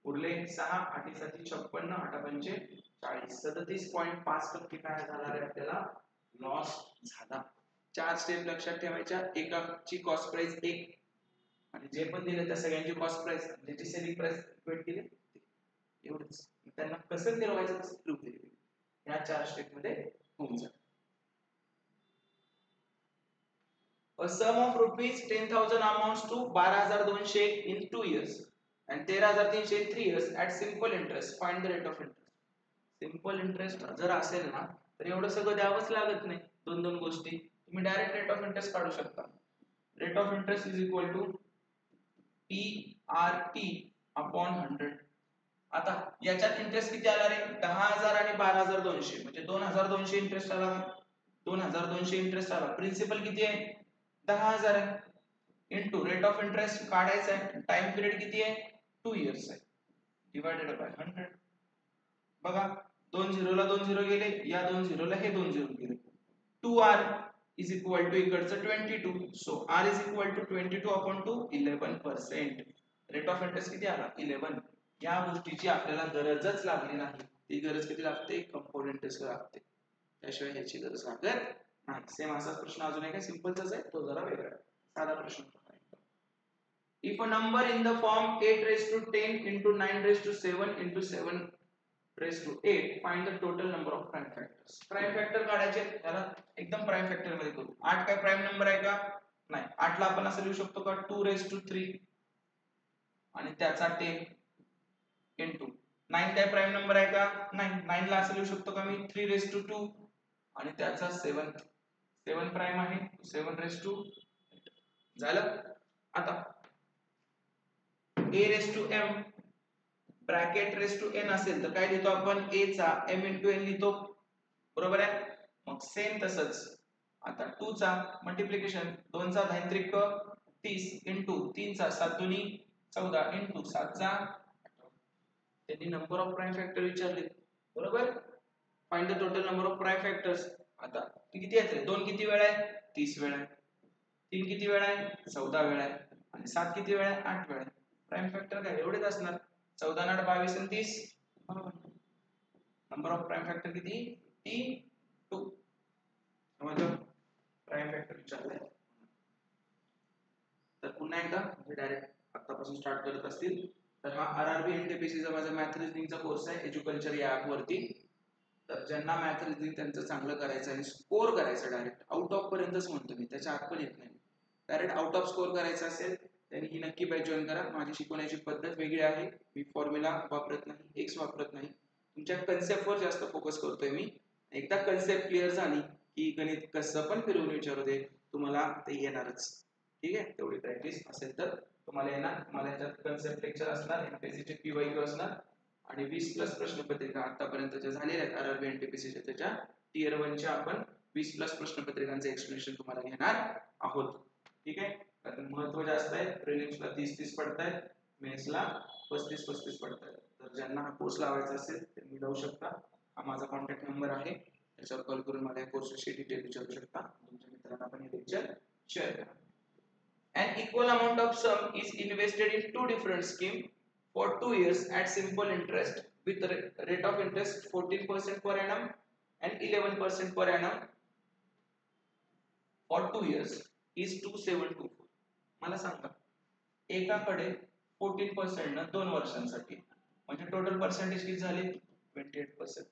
Speaker 1: उरले 6, 8 7 56, 8 पंचे 40. 37.5% काय झाला रे आपल्याला? लॉस झाला. 4 स्टेप लक्षात ठेवायच्या. एकाची कॉस्ट प्राइस 1 आणि जे पण दिले त्या सगळ्यांची कॉस्ट प्राइस, ज्याची सेलिंग प्राइस इक्वेट केली एवढंच. त्यांना कसं मिळवायचं कसं प्रूव्ह केलं या 4 स्टेप मध्ये होऊन जातं. A sum of rupees 10,000 amounts to 12,200 in 2 years and 13,300 in 3 years at simple interest. Find the rate of interest. Simple interest जर असेल ना तर एवढं सगळं द्यावंच लागत नाही. दोन गोष्टी तुम्ही डायरेक्ट रेट ऑफ इंटरेस्ट काढू शकता. Rate of interest is equal to PRT upon 100. आता याच्यात इंटरेस्ट किती आला रे? 10,000 आणि 12,200 म्हणजे 2,200 इंटरेस्ट आला. 2,200 इंटरेस्ट आला. प्रिन्सिपल किती आहे? 10,000 आहे. इनटू रेट ऑफ इंटरेस्ट काढायचा आहे. टाइम पिरियड किती आहे? 2 इयर्स आहे. Divided by 100. बघा 2 0 ला 2 0 गेले, या 2 0 ला हे 2 0 गेले. 2R is equal to इकडचं 22. So R is equal to 22 upon 2 11%. Rate of interest किती आला? 11. या गोष्टीची आपल्याला गरजच लागली नाही. ती गरज किती लागते? कंपोनेंट टेस्टला लागते, त्याशिवाय ह्याची गरज लागत नाही. सेम असाच प्रश्न अजून एक सिंपलचाच आहे, तो जरा वेगळा आहे, साधा प्रश्न. If a number in the form 8 raised to 10 into 9 raised to 7 into 7 raised to 8, find the total number of prime factors. Prime factor काढायचे, त्याला एकदम prime factor मध्ये करू. 8 काय prime number आहे का? नाही. 8 ला आपण असं लिहू शकतो का 2 raised to 3 आणि त्याचा 10 into 9 काय prime number आहे का? नाही. 9 ला असं लिहू शकतो का मी 3 raised to 2 आणि त्याचा 7 prime आहे, 7 raised to झालं. आता a raised to m bracket raised to n असेल तर काय लिहितो आपण? a चा m into n लिहितो, बरोबर आहे. मग सेम तसंच आता 2 चा मल्टिप्लिकेशन, 2 चा 10 त्रिक 30 into 3 चा 7 दुनी 14 into 7 चा, त्यांनी नंबर ऑफ प्राइम फॅक्टर विचारले, बरोबर. Find the total number of prime factors. आता किती आहेत रे? 2 किती वेळा आहे? 30 वेळा आहे. 3 किती वेळा आहे? 14 वेळा आहे. आणि 7 किती वेळा आहे? 8 वेळा आहे. प्राइम फॅक्टर काय एवढेच असणार, 14 8 22 आणि 30. नंबर ऑफ प्राइम फॅक्टर किती? 2. समजलं? प्राइम फॅक्टर विचारलाय. तर पुन्हा एकदा डायरेक्ट आतापासून स्टार्ट करत असतील तर हा आरआरबी एनटीपीसीचा माझा मॅथ रिझनिंगचा कोर्स आहे एज्युकल्चर या ऍप वरती. तर ज्यांना मॅथ रिझनिंग त्यांचं चांगलं करायचं आणि स्कोर करायचं, डायरेक्ट आउट ऑफ पर्यंतच म्हणतो मी, त्याच्या आत पण येत नाही, डायरेक्ट आउट ऑफ स्कोर करायचं असेल त्यांनी ही नक्की बॅच जॉईन करा. माझी शिकवण्याची पद्धत वेगळी आहे, मी फॉर्म्युला वापरत नाही, एक्स वापरत नाही, तुमच्या कन्सेप्टवर जास्त फोकस करतोय मी. एकदा कन्सेप्ट क्लिअर झाली की गणित कसं पण फिरवून विचारू दे तुम्हाला ते येणारच. ठीक आहे, तेवढी प्रॅक्टिस असेल तर तुम्हाला येणार. मला ह्याच्यात कन्सेप्ट लेक्चर असणार, एमपीएससीचे पीवायक्यू असणार आणि 20+ प्रश्नपत्रिका आतापर्यंतच्या झालेल्या आहेत आरआरबी एनटीपीसीच्या, त्याच्या टियर 1 च्या आपण 20+ प्रश्नपत्रिकांचे एक्सप्लेनेशन तुम्हाला घेणार आहोत. ठीक आहे, कारण महत्त्व जास्त आहे. प्रिलिम्सला 30 पडतायत, मेन्सला 35 पडतायत. तर ज्यांना हा कोर्स लावायचा असेल त्यांनी लावू शकता. हा माझा कॉन्टॅक्ट नंबर आहे, त्याच्यावर कॉल करून मला या कोर्सविषयी डिटेल विचारू शकता. तुमच्या मित्रांना पण हे लेक्चर शेअर करा. An equal amount of sum is invested in two different schemes for 2 years at simple interest with rate of interest 14% per annum and 11% per annum for 2 years is 2724. मला सांगा, एकाकडे 14% ना 2 वर्षांसाठी, म्हणजे टोटल पर्सेंटेज किती झाले? 28%.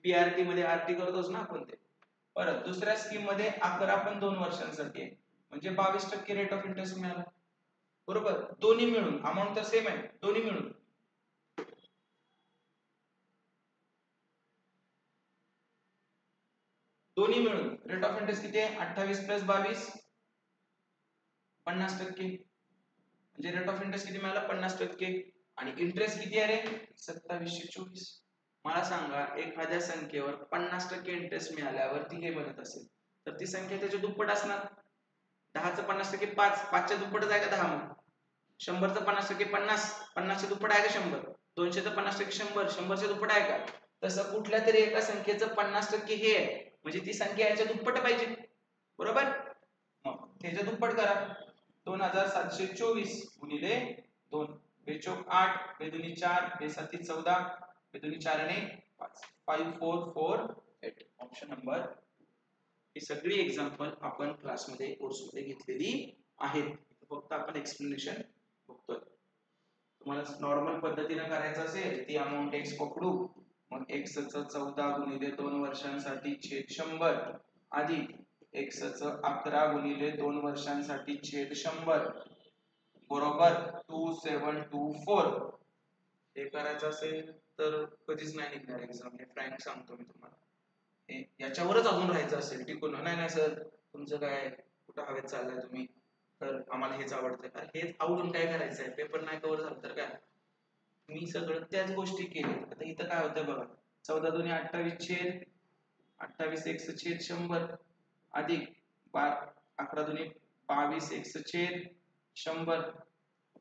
Speaker 1: पीआरटी मध्ये आरटी करतोच ना आपण ते. परत दुसऱ्या स्कीम मध्ये 11 पण 2 वर्षांसाठी आहे, म्हणजे 22% रेट ऑफ इंटरेस्ट मिळाला, बरोबर. दोन्ही मिळून अमाउंट तर सेम आहे, दोन्ही मिळून रेट ऑफ इंटरेस्ट किती आहे? 28 + 22 50%, म्हणजे रेट ऑफ इंटरेस्ट किती मिळाला? 50%. आणि इंटरेस्ट किती आहे रे? 2724. मला सांगा, एखाद्या संख्येवर 50% इंटरेस्ट मिळाल्यावर ती हे बनत असेल तर ती संख्या त्याच्या दुप्पट असणार. 10चं 50% 5, 5च्या दुप्पटच आहे का 10? मग 100चं 50% 50, 50च्या दुप्पट आहे का 100? 200चं 50% 100, 100च्या दुप्पट आहे का? तसं कुठल्या तरी एका संख्येचं 50% हे आहे, म्हणजे ती संख्या याच्या दुप्पट पाहिजे, बरोबर. मग त्याच्या दुप्पट करा. 2724 गुणिले 2, 2 8, 2 4, 2 14, 2 4 5, 5448. Option number. ही सगळी एक्झाम्पल आपण क्लासमध्ये कोर्समध्ये घेतलेली आहेत, फक्त आपण एक्सप्लेनेशन बघतोय. तुम्हाला नॉर्मल पद्धतीने करायचं असेल ती अमाउंट x पकडू, मग x चं 14 गुणिले 2 वर्षांसाठी छेद 100 अधिक x चं 11 गुणिले 2 वर्षांसाठी छेद 100 बरोबर 2724. हे करायचं असेल तर कधीच नाही निघणार एक्झाम, हे फ्रँक सांगतो मी तुम्हाला. याच्यावरच अजून राहायचं असेल टिकून, नाही सर तुमचं काय कुठं हवेत चाललंय तुम्ही, तर आम्हाला हेच आवडतं, हेच आवडून काय करायचंय, पेपर नाही कव्हर झालं तर काय. मी सगळं त्याच गोष्टी केल्या. आता इथं काय होतं बघा, 14 दुनी 28 छेद 28 x छेद 100 अधिक 11 दुनी 22 x छेद 100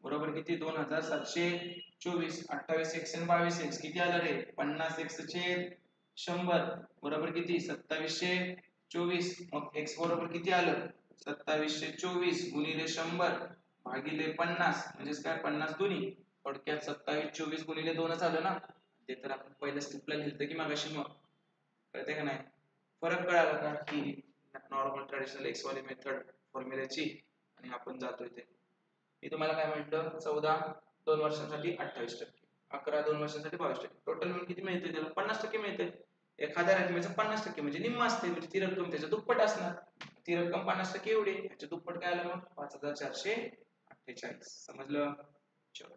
Speaker 1: बरोबर किती? 2724. 28 x आणि 22 x किती आलं रे? 50 x छेद 100 बरोबर किती? 2724. मग x बरोबर किती आलं? 2724 गुणिले 100 भागिले 50, म्हणजे काय 50 दुनी थोडक्यात 27 24 गुणिले 2च आलं ना, ते तर आपण पहिल्या स्टेपला लिहिलं की मागाशी. मग कळते का नाही? फरक कळाला का की नॉर्मल ट्रॅडिशनल एक्स वाली मेथड फॉर्म्युल्याची आणि आपण जातोय ते. मी तुम्हाला काय म्हटलं, 14 2 वर्षांसाठी 28%, 11 2 वर्षांसाठी 22%, टोटल मिळून किती मिळते? त्याला 50% मिळते. एखाद्या रकमेचं 50% म्हणजे निम्मा असते, म्हणजे ती रक्कम त्याच्या दुप्पट असणार. ती रक्कम 50% एवढी, त्याच्या दुप्पट काय आलं मग? 5448. समजलं? चलो.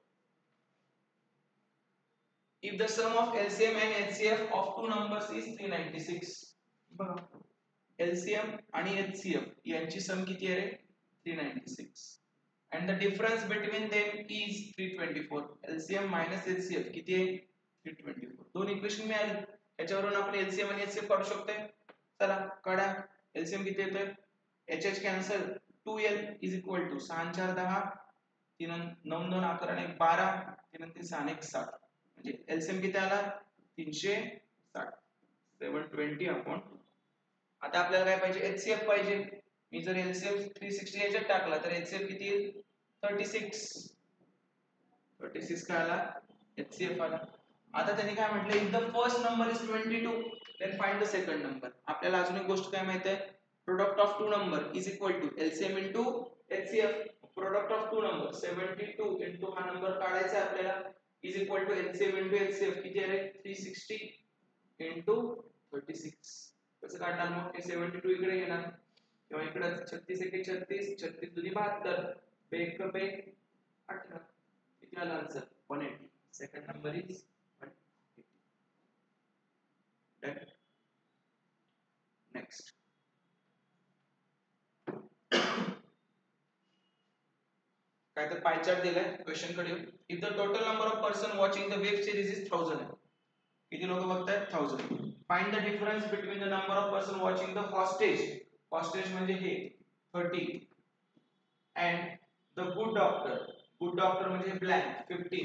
Speaker 1: If the sum of LCM and HCF of two numbers is 396, बघा LCM आणि HCF यांची सम किती आहे रे? 396. and the difference between them is 324. LCM minus HCF किती आहे? 324. दोन इक्वेशन मिळाली, त्याच्यावरून आपण LCM आणि HCF काढू शकतोय. चला काढा. LCM किती येतोय? HH cancel, 2L is equal to 6 4 10, 3 9 2 11 1 12, 3 3 6 1 7, म्हणजे LCM किती आला? 360. 720 अपॉन. आता आपल्याला काय पाहिजे? HCF पाहिजे. मी जर LCM 360 याच्यात टाकला तर HCF किती येईल? 36. 36 काय आला? HCF आला. आता त्यांनी काय म्हटलं, if the first number is 22 then find the second number. आपल्याला अजून एक गोष्ट काय माहिती आहे? Product of two number is equal to LCM into HCF. Product of two number 72 into हा नंबर काढायचा आपल्याला, is equal to LCM into HCF. किती आहे? 360 इंटू 36. कसं काढणार मग? ते 72 इकडे घेणार किंवा इकडे 36 1 36, 36 दुनी 72, बेक बे 18. किती आला answer? 180. Second number is 180. Done. Next. काय तर पाय चार्ट दिलाय, क्वेश्चन कडे येऊ. If the total number of person watching the web series is 1000 आहे. किती लोक बघतायत? 1000. Find the difference between the number of person watching the hostage. Hostage म्हणजे हे 30 and the good doctor. Good doctor म्हणजे ब्लँक 15.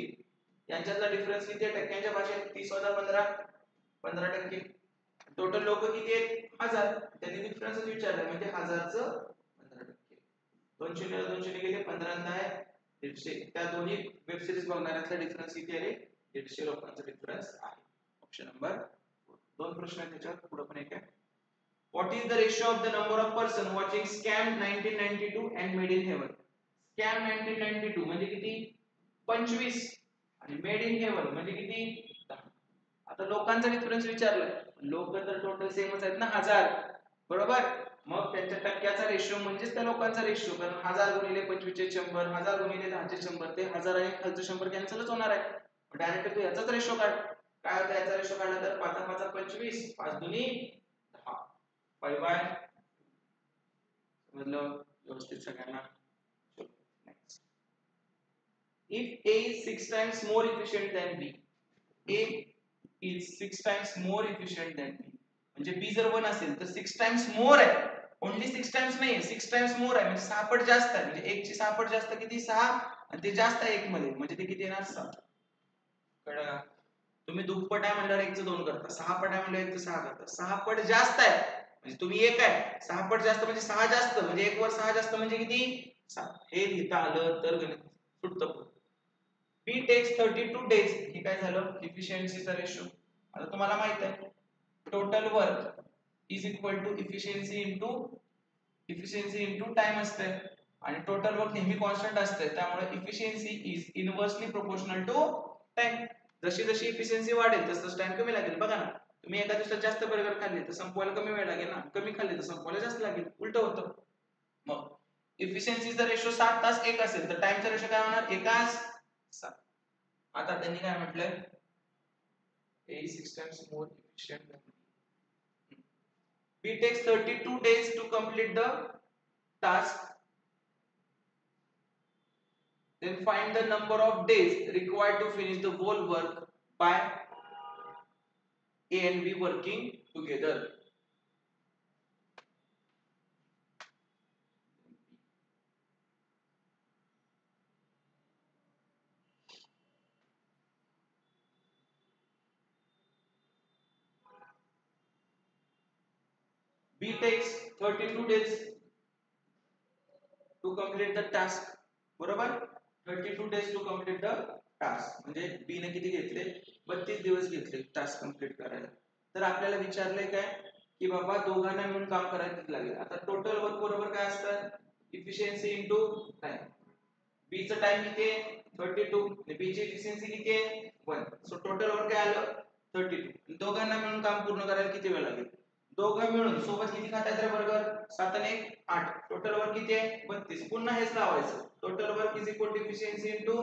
Speaker 1: यांच्यातला डिफरन्स किती आहे टक्क्यांच्या भाषेत? 30 वजा 15, 15%. टोटल लोक किती आहेत? 1000. त्यांनी डिफरन्स विचारला म्हणजे 1000चं 15%. 200 200 गेले, 15 आहे 150. त्या दोन्ही वेब सिरीज बघणाऱ्यांचा डिफरन्स किती आहे? 150 लोकांचा डिफरन्स आहे. ऑप्शन नंबर 2 प्रश्न आहेत त्याच्यात, पुढे पण एक आहे. What is the ratio of the number of person watching Scam 1992 and Made in Heaven? Scam 1992 म्हणजे किती? 25 आणि Made in Heaven म्हणजे किती? 10. आता लोकांचा डिफरन्स विचारलाय, लोक तर टोटल सेमच आहेत ना, 1000, बरोबर. मग त्यांच्या टक्क्याचा रेशो म्हणजेच त्या लोकांचा रेशो, कारण 1000 गुणिले 25 चे 100, 1000 गुणिले 10 चे 100, ते 1000 आणि खालचं 100 कॅन्सलच होणार आहे. डायरेक्ट तू याचाच रेशो काढ. काय होतं याचा रेशो काढला तर 5 5 25, 5 दुनी 10, 5 बाय. समजलं व्यवस्थित सगळ्यांना? Next. If A is 6 times more efficient than B, A is 6 times more efficient than B. म्हणजे B जर 1 असेल तर 6 times more आहे. ओन्ली 6 टाइम्स नाही, 6 टाइम्स मोर आहे, म्हणजे 6 पट जास्त आहे. म्हणजे 1 ची 6 पट जास्त किती? 6, आणि ते जास्त आहे 1 मध्ये, म्हणजे ते किती येणार? 7. कळलं का? तुम्ही दुप्पट आहे म्हणल्यावर 1 चं 2 करता, 6 पट आहे म्हणल्यावर 1 चं 6 करता. 6 पट जास्त आहे म्हणजे तुम्ही 1 आहे, 6 पट जास्त म्हणजे 6 जास्त, म्हणजे 1 वर 6 जास्त म्हणजे किती? 7. हे लिहिता आलं तर गणित सुटतं. B takes 32 days. हे काय झालं? इफिशियन्सीचा रेशो. आता तुम्हाला माहित आहे total work is equal to efficiency into time असते, आणि टोटल वर्क नेहमी कॉन्स्टंट असते, त्यामुळे efficiency is inversely proportional to time. जशी जशी इफिशियन्सी वाढेल तसं टाइम कमी लागेल. बघा ना, तुम्ही एका दिवसात जास्त बर्गर खाल्ले तर संपवायला कमी वेळ लागेल ना, कमी खाल्ले तर संपवायला जास्त लागेल, उलट होतं. मग इफिशियन्सीचा रेशो 7 तास 1 असेल तर टाइमचा रेशो काय होणार? 1 तास 7. आता त्यांनी काय म्हटलंय? A is 6 times more efficient than B. B takes 32 days to complete the task. Then find the number of days required to finish the whole work by A and B working together. B takes 32 days to complete the task. बरोबर? 32 days to complete the task, म्हणजे बी ने किती घेतले 32 दिवस घेतले टास्क कंप्लीट करायला. तर आपल्याला विचारलंय काय की बाबा दोघांना मिळून काम करायला किती लागेल. आता टोटल वर्क बरोबर काय असतं इफिशियन्सी इंटू टाइम. बी चा टाइम किती आहे 32 आणि बी ची इफिशियन्सी किती आहे 1. सो टोटल वर्क काय आलं 32. दोघांना मिळून काम पूर्ण करायला किती वेळ लागेल. दोघं मिळून सोबत किती खातात रे बर्गर 7 आणि 1 8. टोटल वर्क किती आहे 32. पुन्हा हेच लावायचं total work is equal to efficiency into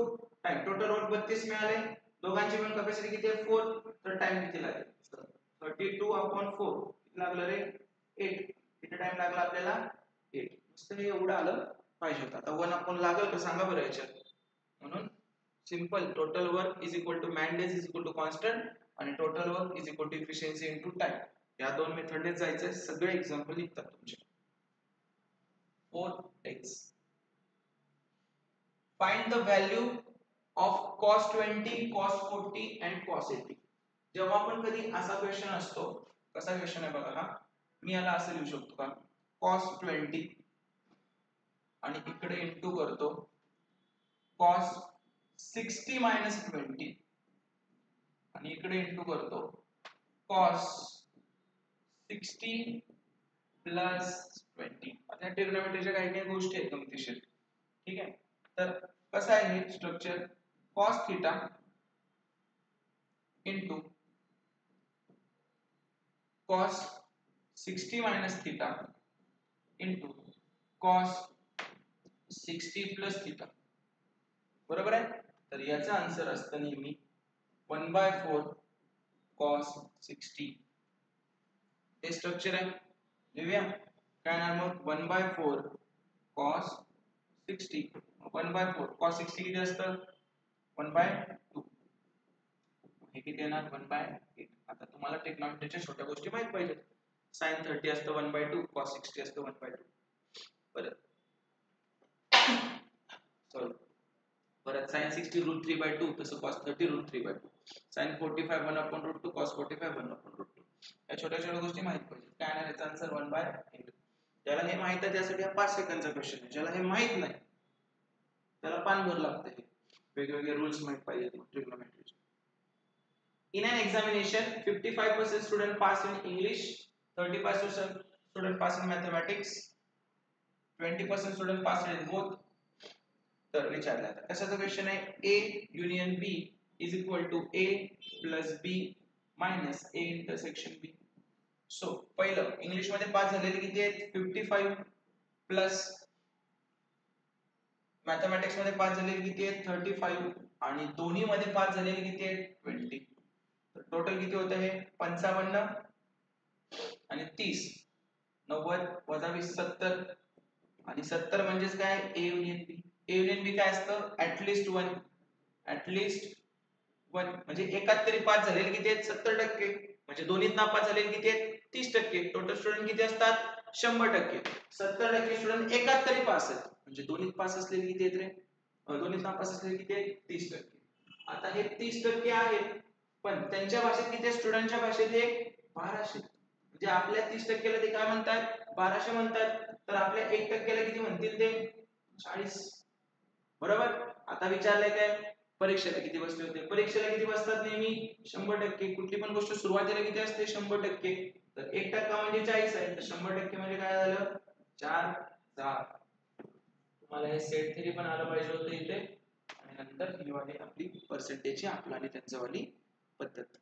Speaker 1: time. Total work 32 मिळाले. दोघांची मिळून कॅपॅसिटी किती आहे 4. तर टाइम किती लागेल 32/4 किती लागलं रे 8. किती टाइम लागला आपल्याला 8. नुसतं हे एवढं आलं पाहिजे होतं. आता 1 लागेल का सांगा बरं याच्यात. म्हणून simple total work is equal to man days is equal to constant आणि total work is equal to efficiency into time. या दोन मेथडने जायचं. सगळे एक्झाम्पल लिखतात तुमचे. 4x find the value of cos 20 cos 40 and cos 80. जेव्हा पण कधी असा क्वेश्चन असतो, कसा क्वेश्चन आहे बघा हा, मी याला असं लिहू शकतो का cos 20 आणि इकडे इंटू करतो cos 60 minus 20 आणि इकडे इंटू करतो cos 60 plus 20. आता ट्रिग्नोमेट्रीच्या काही काही गोष्टी आहेत गमतीशीर. ठीक आहे. तर कसं आहे हे structure cos theta into cos 60 minus theta into cos 60 plus theta. बरोबर आहे. तर याचा आन्सर असतं नेहमी 1/4 cos 60. हे स्ट्रक्चर आहे. लिहूया काय ना मग 1/4 cos 60. 1/4 cos 60 किती असतं 1/2. हे किती येणार 1/8. आता तुम्हाला ट्रिग्नोमेट्रीच्या छोट्या गोष्टी माहित पाहिजेत. sin 30 असतं 1/2 cos 60 असतं 1/2. परत सॉरी परत sin 60 √3/2 तसं cos 30 √3/2. sin 45 1/√2 cos 45 1/√2. या छोट्या छोट्या गोष्टी माहित पाहिजेत. काय आहे याचा आन्सर 1/8. ज्याला हे माहित आहे त्यासाठी हा 5 सेकंदचा क्वेश्चन आहे. ज्याला हे माहित नाही त्याला पानभर लागतं. हे वेगवेगळे रूल्स माहित पाहिजेत ट्रिग्नोमेट्रीचे. In an examination 55% student pass in English, 30% student pass in mathematics, 20% student pass in both. तर विचारलं आता कशाचा क्वेश्चन आहे A union B is equal to A plus B minus A intersection B. So पहिलं इंग्लिश मध्ये पास झालेले किती आहेत 55 प्लस मॅथमॅटिक्स मध्ये पास झालेले किती आहेत 35 आणि दोन्ही मध्ये पास झालेले किती आहेत 20. तर टोटल किती होतं हे 55 आणि 30. 90 वजा 20 70 आणि 70 म्हणजेच काय A union B. A union B काय असतं ऍटलीस्ट 1. ऍटलीस्ट 1 म्हणजे एकात तरी पास झालेले किती आहेत 70%. म्हणजे दोन्हीत नापास झालेले किती आहेत 30%. टोटल स्टुडंट किती असतात 100%. 70% स्टुडंट एकात तरी पास आहेत. म्हणजे दोन्हीत पास असलेले किती आहेत रे दोन्हीत नापास असलेले किती आहेत 30%. आता हे 30% आहेत पण त्यांच्या भाषेत किती स्टुडंटच्या भाषेत हे 1200. म्हणजे आपल्या 30%ला ते काय म्हणतात 1200 म्हणतात. तर आपल्या 1%ला किती म्हणतील ते 40. बरोबर. आता विचारलंय काय परीक्षेला किती बसले होते. परीक्षेला किती बसतात नेहमी 100%. कुठली पण गोष्ट सुरुवातीला किती असते 100%. तर 1% म्हणजे 40 आहे. तर 100% म्हणजे काय झालं 4000. तुम्हाला हे सेट थेरी पण आलं पाहिजे होतं इथे. आणि नंतर ही वाली आपली पर्सेंटेजची आपला आणि त्यांची वाली पद्धत.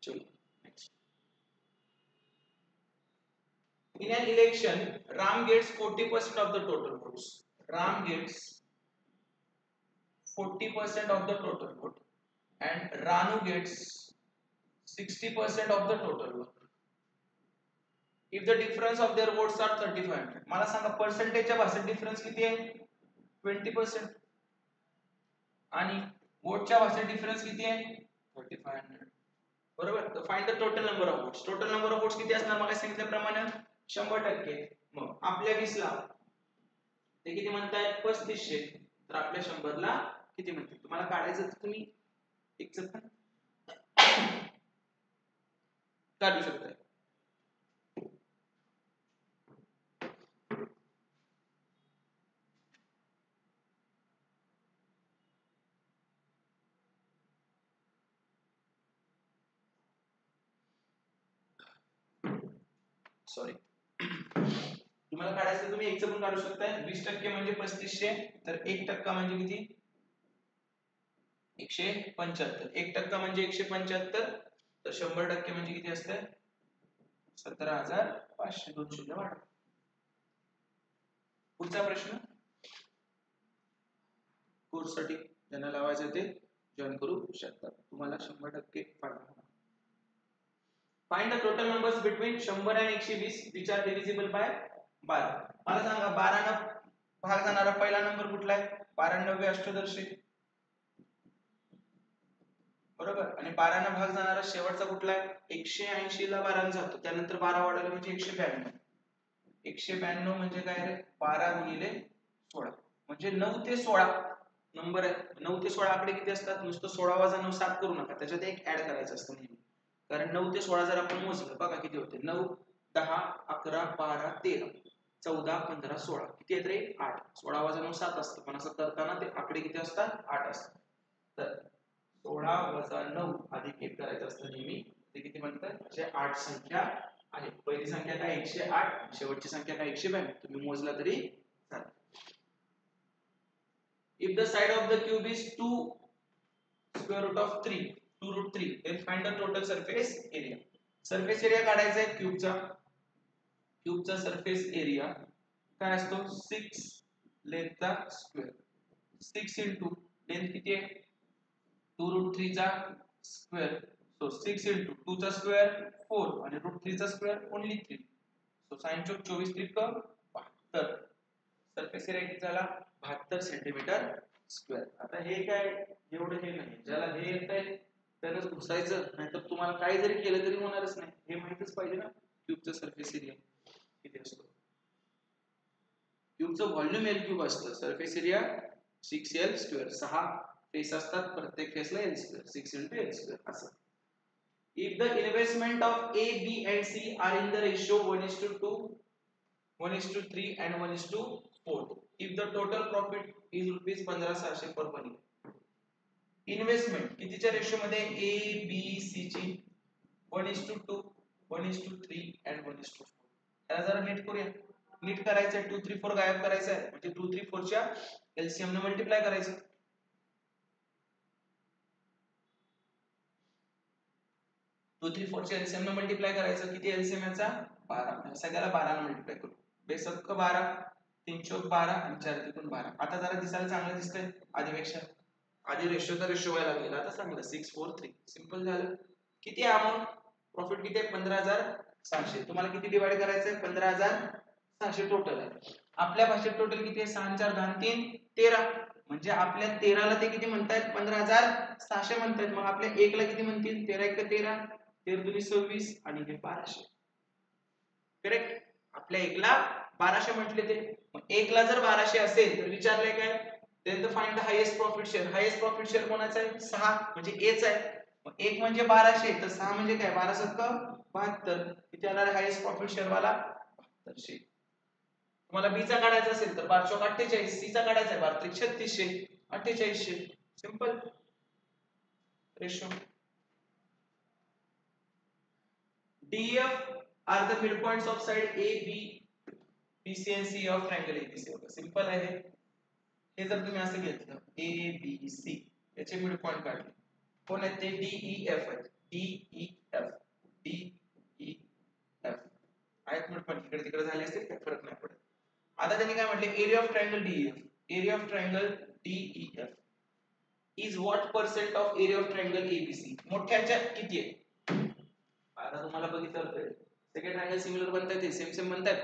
Speaker 1: चलो next. In an election, Ram gets 40% of the total votes. Ram gets 40% of the total vote and Ranu gets 60% of the total vote. If the difference of their votes are 3500. मला सांगा पर्सेंटेजच्या भाषेत डिफरन्स किती आहे 20% आणि वोटच्या भाषेत डिफरन्स किती आहे 3500. बरोबर. तर find the total number of votes. Total number of votes किती असणार मग सांगितल्याप्रमाणे 100%. मग आपल्या 20 ला ते किती म्हणतायत 3500. तर आपल्या 100 ला किती म्हणतील तुम्हाला काढायचं तर तुम्ही एक चक्कर काढू शकता. सॉरी तुम्हाला काढायचं तुम्ही 1 चं पण काढू शकता. 20% म्हणजे 3500, तर 1% म्हणजे किती 175. 1% म्हणजे 175, तर 100% म्हणजे किती असते 17,500. 2 शून्य वाढ. पुढचा प्रश्न कोर्ससाठी ज्यांना लावायचं ते जॉईन करू शकतात. तुम्हाला 100% फायदा होणार. Find the total numbers between 100 आणि 120 which are divisible by 12. मला सांगा 12 न भाग जाणारा पहिला नंबर कुठला आहे 92 अष्टदर्शी बरोबर. आणि 12 न भाग जाणारा शेवटचा कुठला आहे 180 ला 12 ने जातो त्यानंतर 12 वाढवलं म्हणजे 192. 192 म्हणजे काय रे 12 गुणिले 16 म्हणजे 9 ते 16 नंबर आहे. 9 ते 16 आकडे किती असतात नुसतं 16 वजा 9 7 करू नका त्याच्यात एक ऍड करायचं असतं नेहमी. कारण 9 ते 16 जर आपण मोजलं बघा किती होते 9 10 11 12 13 14 15 16 किती आहेत रे 8. 16 वजा 9 7 असतं पण असं करताना ते आकडे किती असतात 8 असतात. तर 16 वजा 9 अधिक 1 करायचं असतं नेहमी. ते किती म्हणतात असे 8 संख्या आहे. पहिली संख्या काय 108 शेवटची संख्या काय 192 तुम्ही मोजला तरी चालेल. If the side of the cube is 2 square root of 3 2 root 3 then find the total surface area. Surface area काढायचा आहे क्यूबचा सरफेस एरिया काय असतो 6 लेंथचा स्क्वेअर 6 into लेंथ किती आहे 2 root 3 चा स्क्वेअर सो 6 into 2 चा स्क्वेअर 4 आणि root 3 चा स्क्वेअर ओनली 3 सो sin चौक 24 3 72. सरफेस एरिया किती झाला 72 सेंटीमीटर स्क्वेअर. आता हे काय एवढं हे नाही ज्याला हे येतंय त्यालाच घुसायचं नाहीतर तुम्हाला काय जरी केलं तरी होणारच नाही. हे माहितच पाहिजे ना क्यूबचा सरफेस एरिया किती असतो. क्यूबचं व्हॉल्यूम एल क्यूब असतं surface area 6l square 6 face असतात प्रत्येक फेसला l square 6 into l square असं. If the investment of A, B and C are in the ratio 1:2 1:3 and 1:4 if the total profit is rupees 15,600 per month. Investment कितीच्या रेशो मध्ये A B C ची 1:2 1:3 and 1:4. त्याला जरा नीट करूया. नीट करायचंय 2 3 4 गायब करायचं आहे म्हणजे 2 3 4 च्या एलसीएम ने मल्टिप्लाय करायचं. 2 3 4 च्या एलसीएम ने मल्टिप्लाय करायचं किती एलसीएम याचा 12 सगळ्याला 12 ने मल्टिप्लाय करू. बेस अक्क 12 3 चौक 12 आणि 4 त्रिकोण 12. आता जरा दिसायला चांगलं दिसतंय आधीपेक्षा. आधी रेशोचा रेशो व्हायला लागला आता चांगलं 6 4 3 सिंपल झालं. किती अमाउंट प्रॉफिट किती आहे 15,600. तुम्हाला किती डिवाइड करायचं आहे 15,600 टोटल आहे. आपल्या भाषेत टोटल किती आहे 6 4 10 3 13 म्हणजे आपल्या 13 ला ते किती म्हणतायत 15,600 म्हणतायत. मग आपल्या 1 ला किती म्हणतील 13 1 13 13 2 26 आणि हे 1200 करेक्ट. आपल्या 1 ला 1200 म्हटले ते. मग 1 ला जर 1200 असेल तर विचारलंय काय then to find the highest profit share. highest profit share कोणाचा आहे 6 म्हणजे A चा आहे. मग 1 म्हणजे 1200 तर 6 म्हणजे काय 12 7 72 किती आला हायेस्ट प्रॉफिट शेअर वाला 7200. तुम्हाला B चा काढायचा असेल तर 12 चौक 48 C चा काढायचा आहे 12 त्रिक 3600 4800 simple ratio. DF are the midpoints of side A B BC and C of triangle ABC. Simple आहे. हे जर तुम्ही असं घेतलं A B C याचे मिड पॉइंट काढले कोण आहेत ते D E F आहेत D E F D E F आहेत मिड पॉइंट इकडे तिकडे झाले असतील काही फरक नाही पडत. आता त्यांनी काय म्हटले area of triangle DEF area of triangle DEF is what percent of area of triangle ABC मोठ्याच्या किती आहे. आता तुम्हाला बघितलं तर सेकंड ट्रायंगल सिमिलर बनतात ते सेम सेम बनतात.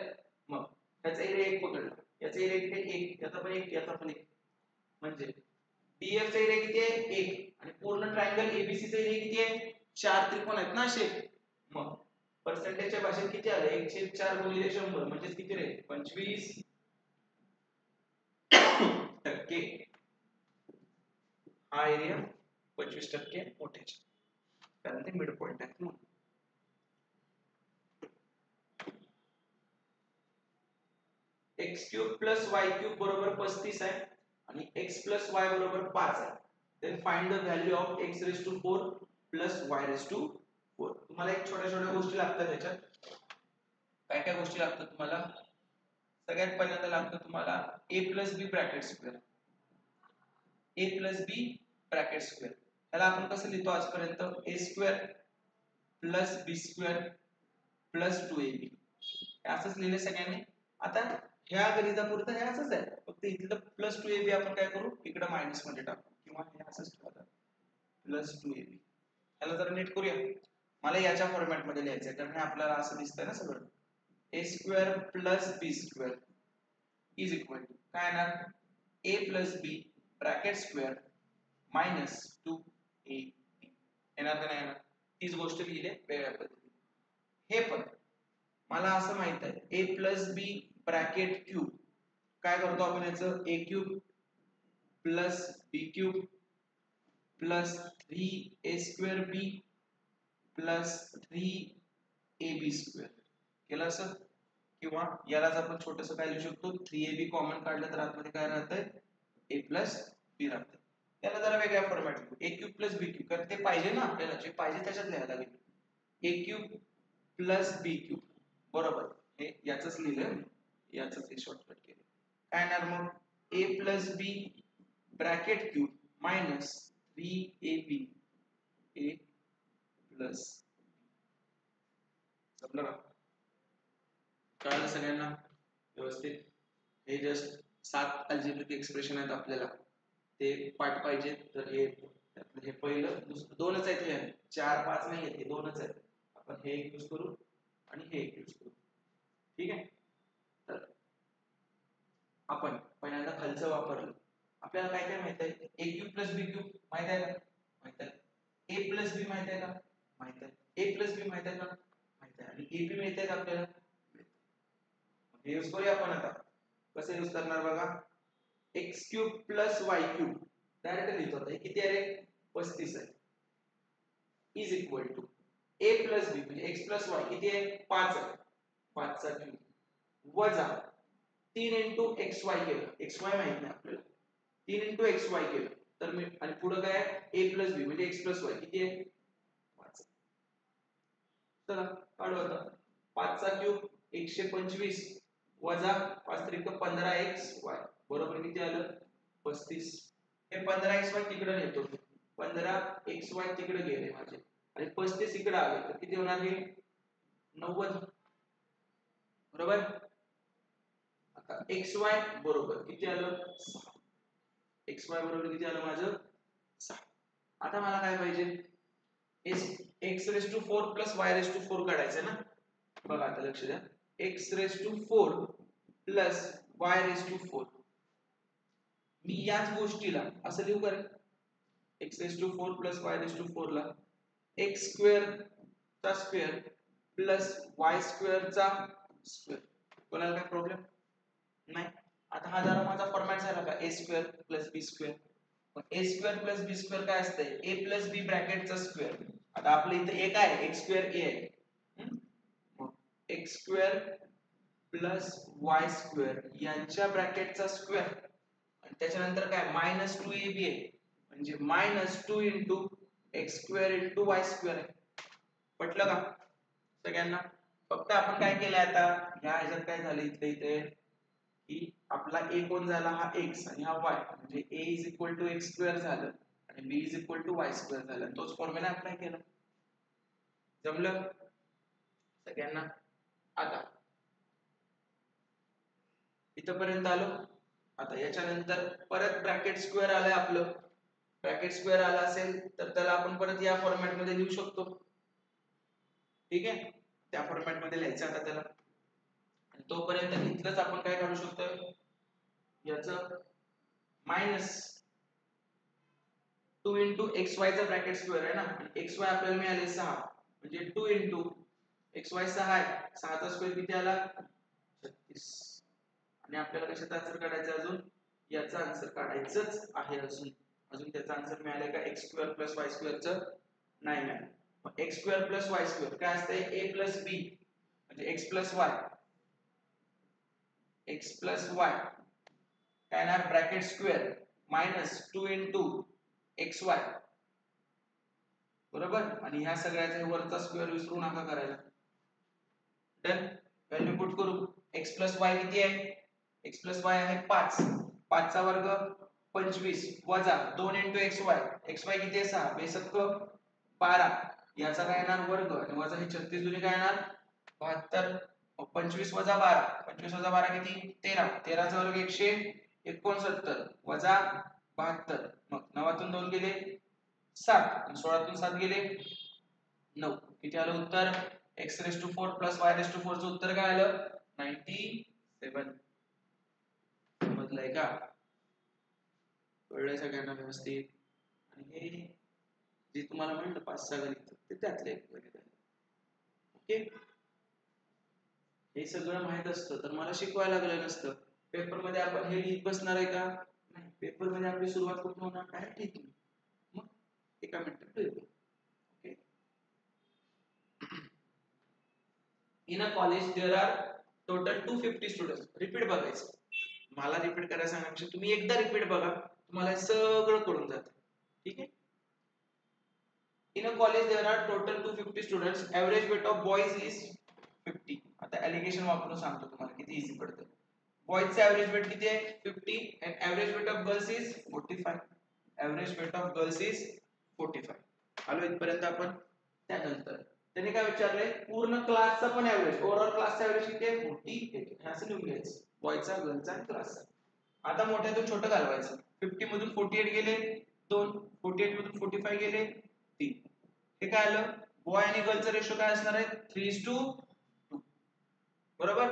Speaker 1: मग त्याचा एरिया 1 पकडला याचा एरिया किती आहे 1 याचा पण 1 याचा पण 1 म्हणजे DF चा एरिया किती आहे 1 आणि पूर्ण ट्रायंगल ABC चा एरिया किती आहे 4 त्रिकोण आहेत ना असे. मग पर्सेंटेजच्या भाषेत किती आलं 1/4 गुणिले 100 म्हणजे किती रे 25% हा एरिया 25% मोठ्याचे कारण ते मिड पॉइंट आहे म्हणून. x cube plus y cube बरोबर 35 आहे आणि x प्लस y बरोबर 5 आहे. Then find the value of x raise to 4 plus y raise to 4. तुम्हाला एक छोट्या छोट्या गोष्टी लागतात याच्यात. काय काय गोष्टी लागतात तुम्हाला. सगळ्यात पहिल्यांदा लागतं तुम्हाला a plus B bracket square. a plus B bracket square त्याला आपण कसं लिहितो आजपर्यंत, a square plus B square plus 2ab असंच लिहिले सगळ्यांनी. आता ह्या गणितापुरतं हे असंच आहे, फक्त इथलं प्लस 2ab आपण काय करू, इकडे मायनस मध्ये टाकू किंवा हे असंच ठेवू प्लस 2ab. याला जरा नीट करूया. मला याच्या फॉर्मॅट मध्ये लिहायचं आहे कारण हे आपल्याला असं दिसतंय ना सगळं. a square plus B square is equal to काय येणार, a plus B bracket square minus 2ab येणार का नाही येणार. तीच गोष्ट लिहिली वेगळ्या पद्धतीने. हे पण मला असं माहित आहे a plus B bracket cube, काय करतो आपण याचं a cube plus B cube plus 3a square B plus 3ab square केलं असं. किंवा यालाच आपण छोटंसं काय लिहू शकतो, 3ab कॉमन काढलं तर आतमध्ये काय राहतंय a प्लस बी राहतंय. त्याला जरा वेगळ्या format a cube plus B cube, कारण ते पाहिजे ना आपल्याला, जे पाहिजे त्याच्यात लिहायला लागेल. a cube plus B cube बरोबर, हे याचंच लिहिलं, याचंच हे शॉर्टकट केलं. काय येणार मग, a plus B bracket cube minus 3ab a plus. समजलं का, कळलं सगळ्यांना व्यवस्थित. हे जस्ट 7 अल्जेब्रिक एक्सप्रेशन आहेत आपल्याला, ते पाठ पाहिजे तर हे पहिलं दोनच आहेत, हे 4 5 नाही आहेत, हे दोनच आहेत. आपण हे एक यूज करू आणि हे एक यूज करू. ठीक आहे, तर आपण पहिल्यांदा खालचं वापरलं. आपल्याला काय काय माहित आहे, a cube plus B cube माहित आहे का, माहित आहे. a प्लस बी माहित आहे का, माहित आहे. a प्लस बी माहित आहे का, माहित आहे. आणि a बी माहित आहे का आपल्याला, हे यूज करूया आपण. आता कसं यूज करणार बघा, x cube plus y cube direct लिहितो. आता हे किती आहे रे, 35 आहे, is equal to a plus B म्हणजे x प्लस y किती आहे, 5 आहे, 5 चा क्यूब वजा 3 इंटू एक्स वाय केलं, एक्स वाय माहित नाही आपल्याला, 3 इंटू एक्स वाय केलं तर मी, आणि पुढे काय a प्लस बी म्हणजे x प्लस वाय किती आहे 5. चला काढू आता. 5 चा क्यूब 125 वजा 5 त्रिक 15xy बरोबर किती आलं 35. हे 15xy तिकडे नेतो, 15xy तिकडे गेले माझे आणि 35 इकडे आले तर किती होणार, हे 90 बरोबर. आता xy बरोबर किती आलं 6, xy बरोबर किती आलं माझं 6. आता मला काय पाहिजे, x raise to 4 plus y raise to 4 काढायचं ना. बघा आता लक्ष द्या, x raise to 4 plus y raise to 4, मी याच गोष्टीला असं लिहू करेन, x raise to 4 plus y raise to 4 ला x स्क्वेअर चा स्क्वेअर प्लस y स्क्वेअर चा स्क्वेअर. कोणाला काय प्रॉब्लेम नाही. आता हा जरा माझा फॉर्मॅट झाला का, a square plus b square. पण a square plus b square काय असतंय, a प्लस b ब्रॅकेटचा स्क्वेअर. आता आपल्या इथे एक आहे x स्क्वेअर a आहे, x square plus y square यांच्या ब्रॅकेटचा स्क्वेअर आणि त्याच्यानंतर काय मायनस 2ab आहे, म्हणजे minus 2 into x square into Y square आहे. पटलं का सगळ्यांना. फक्त आपण काय केलंय आता, ह्या ह्याच्यात काय झालं इथे इथे की आपला a कोण झाला, हा x आणि हा y, म्हणजे a is equal to X square झालं आणि b is equal to Y square झालं. तोच फॉर्म्युला अप्लाय केला. जमलं सगळ्यांना. आता इथपर्यंत आलो. आता याच्यानंतर परत ब्रॅकेट स्क्वेअर आलंय आपलं. ब्रॅकेट स्क्वेअर आला असेल तर त्याला आपण परत या फॉर्मॅट मध्ये लिहू शकतो. ठीक आहे, त्या फॉर्मॅट मध्ये लिहायचं आता त्याला. आणि तोपर्यंत इथलंच आपण काय काढू शकतो, याचं मायनस 2 इंटू एक्स वाय चा ब्रॅकेट स्क्वेअर आहे ना, एक्स वाय आपल्याला मिळाले 6 म्हणजे 2 इंटू एक्स वाय 6 आहे, 6 चा स्क्वेअर किती आला 36. आणि आपल्याला कशाचा आन्सर काढायचा, अजून याचा आन्सर काढायचंच आहे. अजून त्याचा आन्सर मिळाला का, x square plus y square चं नाही मिळालं. मग x square plus y square काय असते, a प्लस बी म्हणजे x plus y, x plus y काय येणार bracket square minus 2 into x Y बरोबर. आणि ह्या सगळ्याचा वरचा स्क्वेअर विसरू नका करायला. डन. व्हॅल्यू पुट करू. x प्लस वाय किती आहे? x प्लस वाय आहे 5. 5 चा वर्ग 25 वजा 2 इंटू एक्स वाय किती आहे 6 बेसक 12 याचा काय येणार वर्ग आणि वजा हे 36 दुनी काय येणार 72. 25 वजा 12 25 वजा 12 किती 13 13 चा वर्ग 169 वजा 72. मग 9 तून 2 गेले 7 आणि 16 तून 7 गेले 9. किती आलं उत्तर? x⁴ प्लस y⁴ चं उत्तर काय आलं 97. समजलंय का? कळलंय सगळ्यांना व्यवस्थित? आणि हे जे तुम्हाला म्हणलं 5-6 गणित ते त्यातले एक गणित आहे. ओके, हे सगळं माहित असतं तर मला शिकवायला लागलं नसतं. पेपर मध्ये आपण हे लिहित बसणार आहे का? नाही. पेपर मध्ये आपली सुरुवात कुठून होणार? डायरेक्ट इथून. मग एका मिनिटात लिहू. Okay, in a college there are total 250 students. Repeat बघायचं. मला रिपीट करायला सांगण्यापेक्षा तुम्ही एकदा रिपीट बघा, तुम्हाला सगळं कळून जातं. ठीक आहे. In a college there are total 250 students. Average weight of boys is 50. आता एलिगेशन वापरून सांगतो तुम्हाला किती इझी पडतं. बॉयजचा एव्हरेज वेट किती आहे 50 and average weight of girls is 45. Average weight of girls is 45. आलो इथपर्यंत आपण. त्यानंतर त्यांनी काय विचारलंय पूर्ण क्लासचा पण एव्हरेज, ओव्हरऑल क्लासचा एव्हरेज किती आहे 48. हे असं लिहून घ्यायचं बॉयजचा गर्ल्सचा आणि क्लासचा. आता मोठ्यातून छोटं घालवायचं. 50 मधून 48 गेले 2, 48 मधून 45 गेले 3. हे काय आलं बॉय आणि गर्लचा रेशो काय असणार आहे 3:2. बरोबर.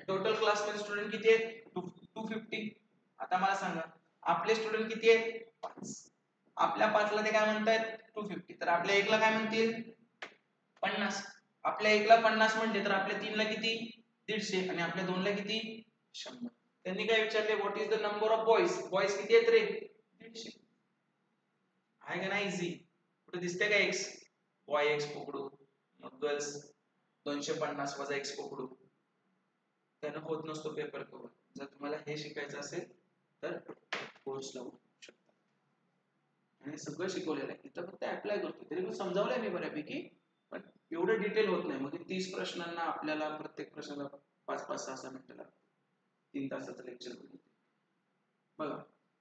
Speaker 1: टोटल क्लास मध्ये स्टुडंट किती आहेत 250. आता मला सांगा आपले स्टुडंट किती आहेत 5. आपल्या 5 ला ते काय म्हणतायत 250. तर आपल्या 1 ला काय म्हणतील 50. आपल्या 1 ला 50 म्हणजे तर आपल्या 3 ला किती 150 आणि आपल्या 2 ला किती 100. त्यांनी काय विचारले what is the number of boys. Boys किती आहेत रे 150. आहे का नाही इझी? कुठे दिसते का x बॉय x पकडू मग गर्ल्स 250 वजा x पकडू. त्यानं होत नसतो पेपर कव्हर. जर तुम्हाला हे शिकायचं असेल तर कोर्स लावू शकता. आणि सगळं शिकवलेलं आहे इथं फक्त अप्लाय करतो. तरी पण समजावलंय मी बऱ्यापैकी, पण एवढं डिटेल होत नाही. मग 30 प्रश्नांना आपल्याला प्रत्येक प्रश्नाला 5-6 मिनिटं लागतात. 3 तासाचं लेक्चर होईल. बघा,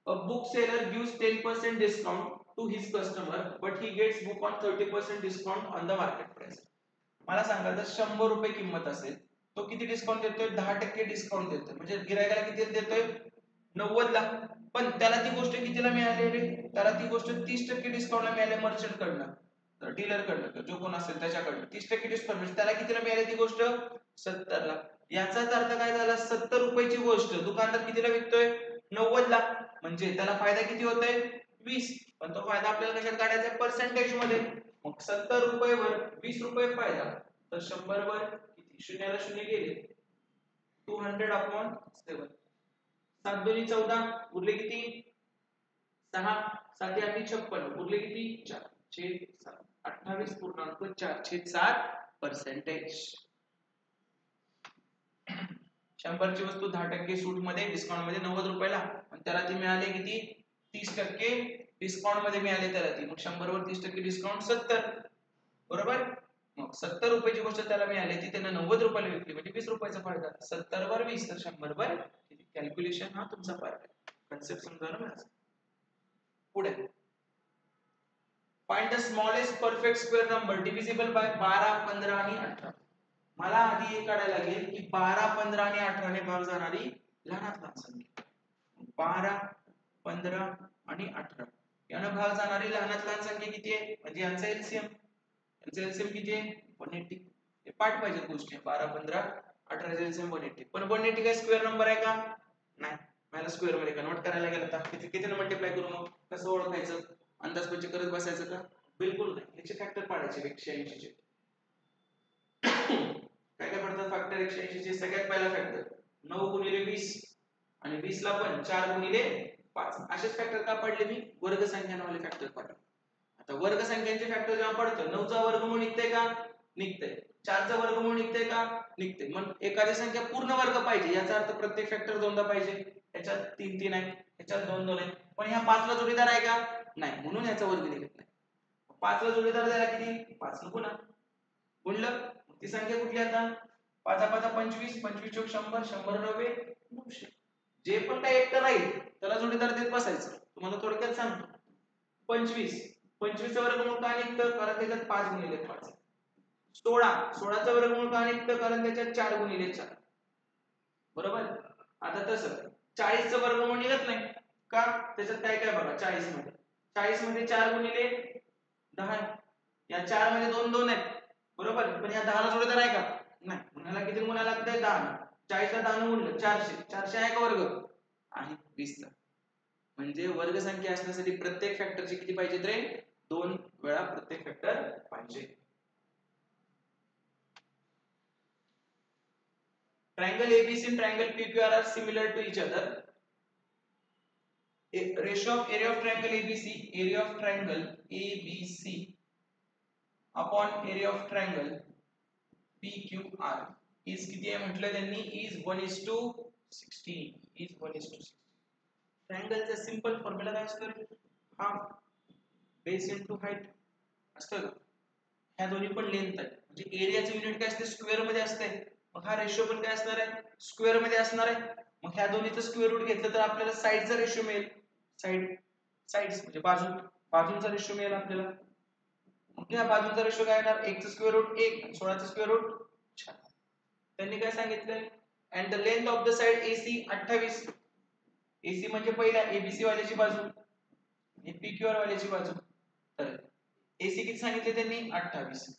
Speaker 1: a book seller gives 10% discount to his customer but he gets book on 30% discount on the market price. मला सांगा जर 100 रुपये किंमत असेल तो किती डिस्काउंट देतोय 10% डिस्काउंट देतोय. म्हणजे गिरायकाला किती देतोय 90 ला. पण त्याला ती गोष्ट कितीला मिळाली रे? त्याला ती गोष्ट 30% डिस्काउंटला मिळाली मर्चंट कडनं, तर डीलर कडनं, जो कोण असेल त्याच्याकडनं 30% डिस्काउंट म्हणजे त्याला कितीला मिळाली ती गोष्ट 70 ला. याचाच अर्थ काय झाला 70 रुपयाची गोष्ट दुकानदार कितीला विकतोय 90 ला. म्हणजे त्याला फायदा किती होतोय 20. पण तो फायदा आपल्याला कशात काढायचा पर्सेंटेज मध्ये. मग 70 रुपये वर 20 रुपये फायदा तर 100 वर किती शून्याला शून्य गेले 200/7. 7 दोन्ही 14 उरले किती 6. 7 8 56 उरले किती 4 छेद 7. 28.4/7%. 100 ची वस्तू 10% सूट मध्ये डिस्काउंट मध्ये 90 रुपयाला आणि त्याला ती मिळाली किती 30% डिस्काउंट मध्ये मिळाली त्याला ती. मग 100 वर 30% डिस्काउंट 70. बरोबर. मग 70 रुपयाची गोष्ट त्याला मिळाली ती त्याने 90 रुपयाला विकली म्हणजे 20 रुपयाचा फायदा. 70 वर 20 तर 100 वर किती. कॅल्क्युलेशन हा तुमचा पार्ट आहे. कन्सेप्ट समजायला मिळाला. पुढे find the smallest perfect square number divisible by 12, 15 आणि 18. मला आधी हे काढायला लागेल की 12, 15 आणि 18 ने भाग जाणारी लहानात लहान संख्या. 12, 15 आणि 18 याने भाग जाणारी लहानात लहान संख्या किती आहे म्हणजे यांचा एलसीएम. यांचा एलसीएम किती आहे 180. हे पाठ पाहिजे गोष्टी 12, 15, 18 चा एलसीएम 180. पण 180 काय स्क्वेअर नंबर आहे का? नाही. मला स्क्वेअर मध्ये कन्वर्ट करायला गेलं तर कितीने मल्टिप्लाय करू मग कसं ओळखायचं? अंदाजपंच करत बसायचं का? बिलकुल नाही. याचे फॅक्टर पाडायचे 180 चे. काय काय पडतात फॅक्टर 180 चे? सगळ्यात पहिला फॅक्टर 9 गुणिले 20 आणि 20 ला पण 4 गुणिले 5. असेच फॅक्टर का पडले मी? वर्ग संख्यांवाले फॅक्टर पडले. आता वर्ग संख्यांचे फॅक्टर जेव्हा पडतं 9 चा वर्गमूळ निघतंय का? निघतंय. 4 चा वर्गमूळ निघतंय का? निघतंय. मग एखादी संख्या पूर्ण वर्ग पाहिजे याचा अर्थ प्रत्येक फॅक्टर दोनदा पाहिजे. याच्यात 3 3 आहे, याच्यात 2 2 आहे. पण ह्या 5 ला जोडीदार आहे का? नाही. म्हणून याचा वर्ग निघत नाही. 5 ला जोडीदार द्यायला किती 5 नको ना गुणलं ती संख्या कुठली आता पाचा पाचा 25, 25 चोक 100, 100 नव्वे 900. जे पण काही एकटं राहील त्याला जोडीदार देत बसायचं. तुम्हाला थोडक्यात सांगतो. 25 25 चा वर्गमूळ का निघतं? कारण त्याच्यात 5 गुणिले 5. 16 16 चा वर्गमूळ का निघतं? कारण त्याच्यात 4 गुणिले 4. बरोबर. आता तसं 40 चा वर्गमूळ निघत नाही का? त्याच्यात काय काय बघा. 40 मध्ये 4 गुणिले 10. या 4 मध्ये 2 2 आहेत. बरोबर. पण या 10 ला जोडीदार आहे का? नाही. म्हणून किती गुणायला लागतंय? 10. 40 ला 10 गुणलं 400. 400 आहे का वर्ग? आहे 20 चा. म्हणजे वर्ग संख्या असण्यासाठी प्रत्येक फॅक्टरची किती पाहिजे रे? 2 वेळा प्रत्येक फॅक्टर पाहिजे. Triangle ABC and triangle PQR are similar to each other. Ratio of area of triangle ABC upon area of triangle PQR is किती आहे म्हटलं त्यांनी? is 1:16. is 1:16. ट्रायंगलचा सिंपल फॉर्म्युला काय असतो? हाफ बेस इनटू हाईट असतं का? ह्या दोन्ही पण लेंथ आहे. म्हणजे एरियाचं युनिट काय असते? स्क्वेअर मध्ये असते. मग हा रेशो पण काय असणार आहे? स्क्वेअर मध्ये असणार आहे. मग ह्या दोन्हीचं स्क्वेअर रूट घेतलं तर आपल्याला साइडचा रेशो मिळेल. साइड्स म्हणजे बाजूंचा रेशो मिळेल आपल्याला. मग ह्या बाजूंचा रेशो काय येणार? 1 चा स्क्वेअर रूट 1 आणि 16 चा स्क्वेअर रूट 4. त्यांनी काय सांगितलंय? And the length of the side AC 28. AC म्हणजे पहिल्या ABC वाल्याची बाजू आणि PQR वाल्याची बाजू. तर AC किती सांगितले त्यांनी? 28.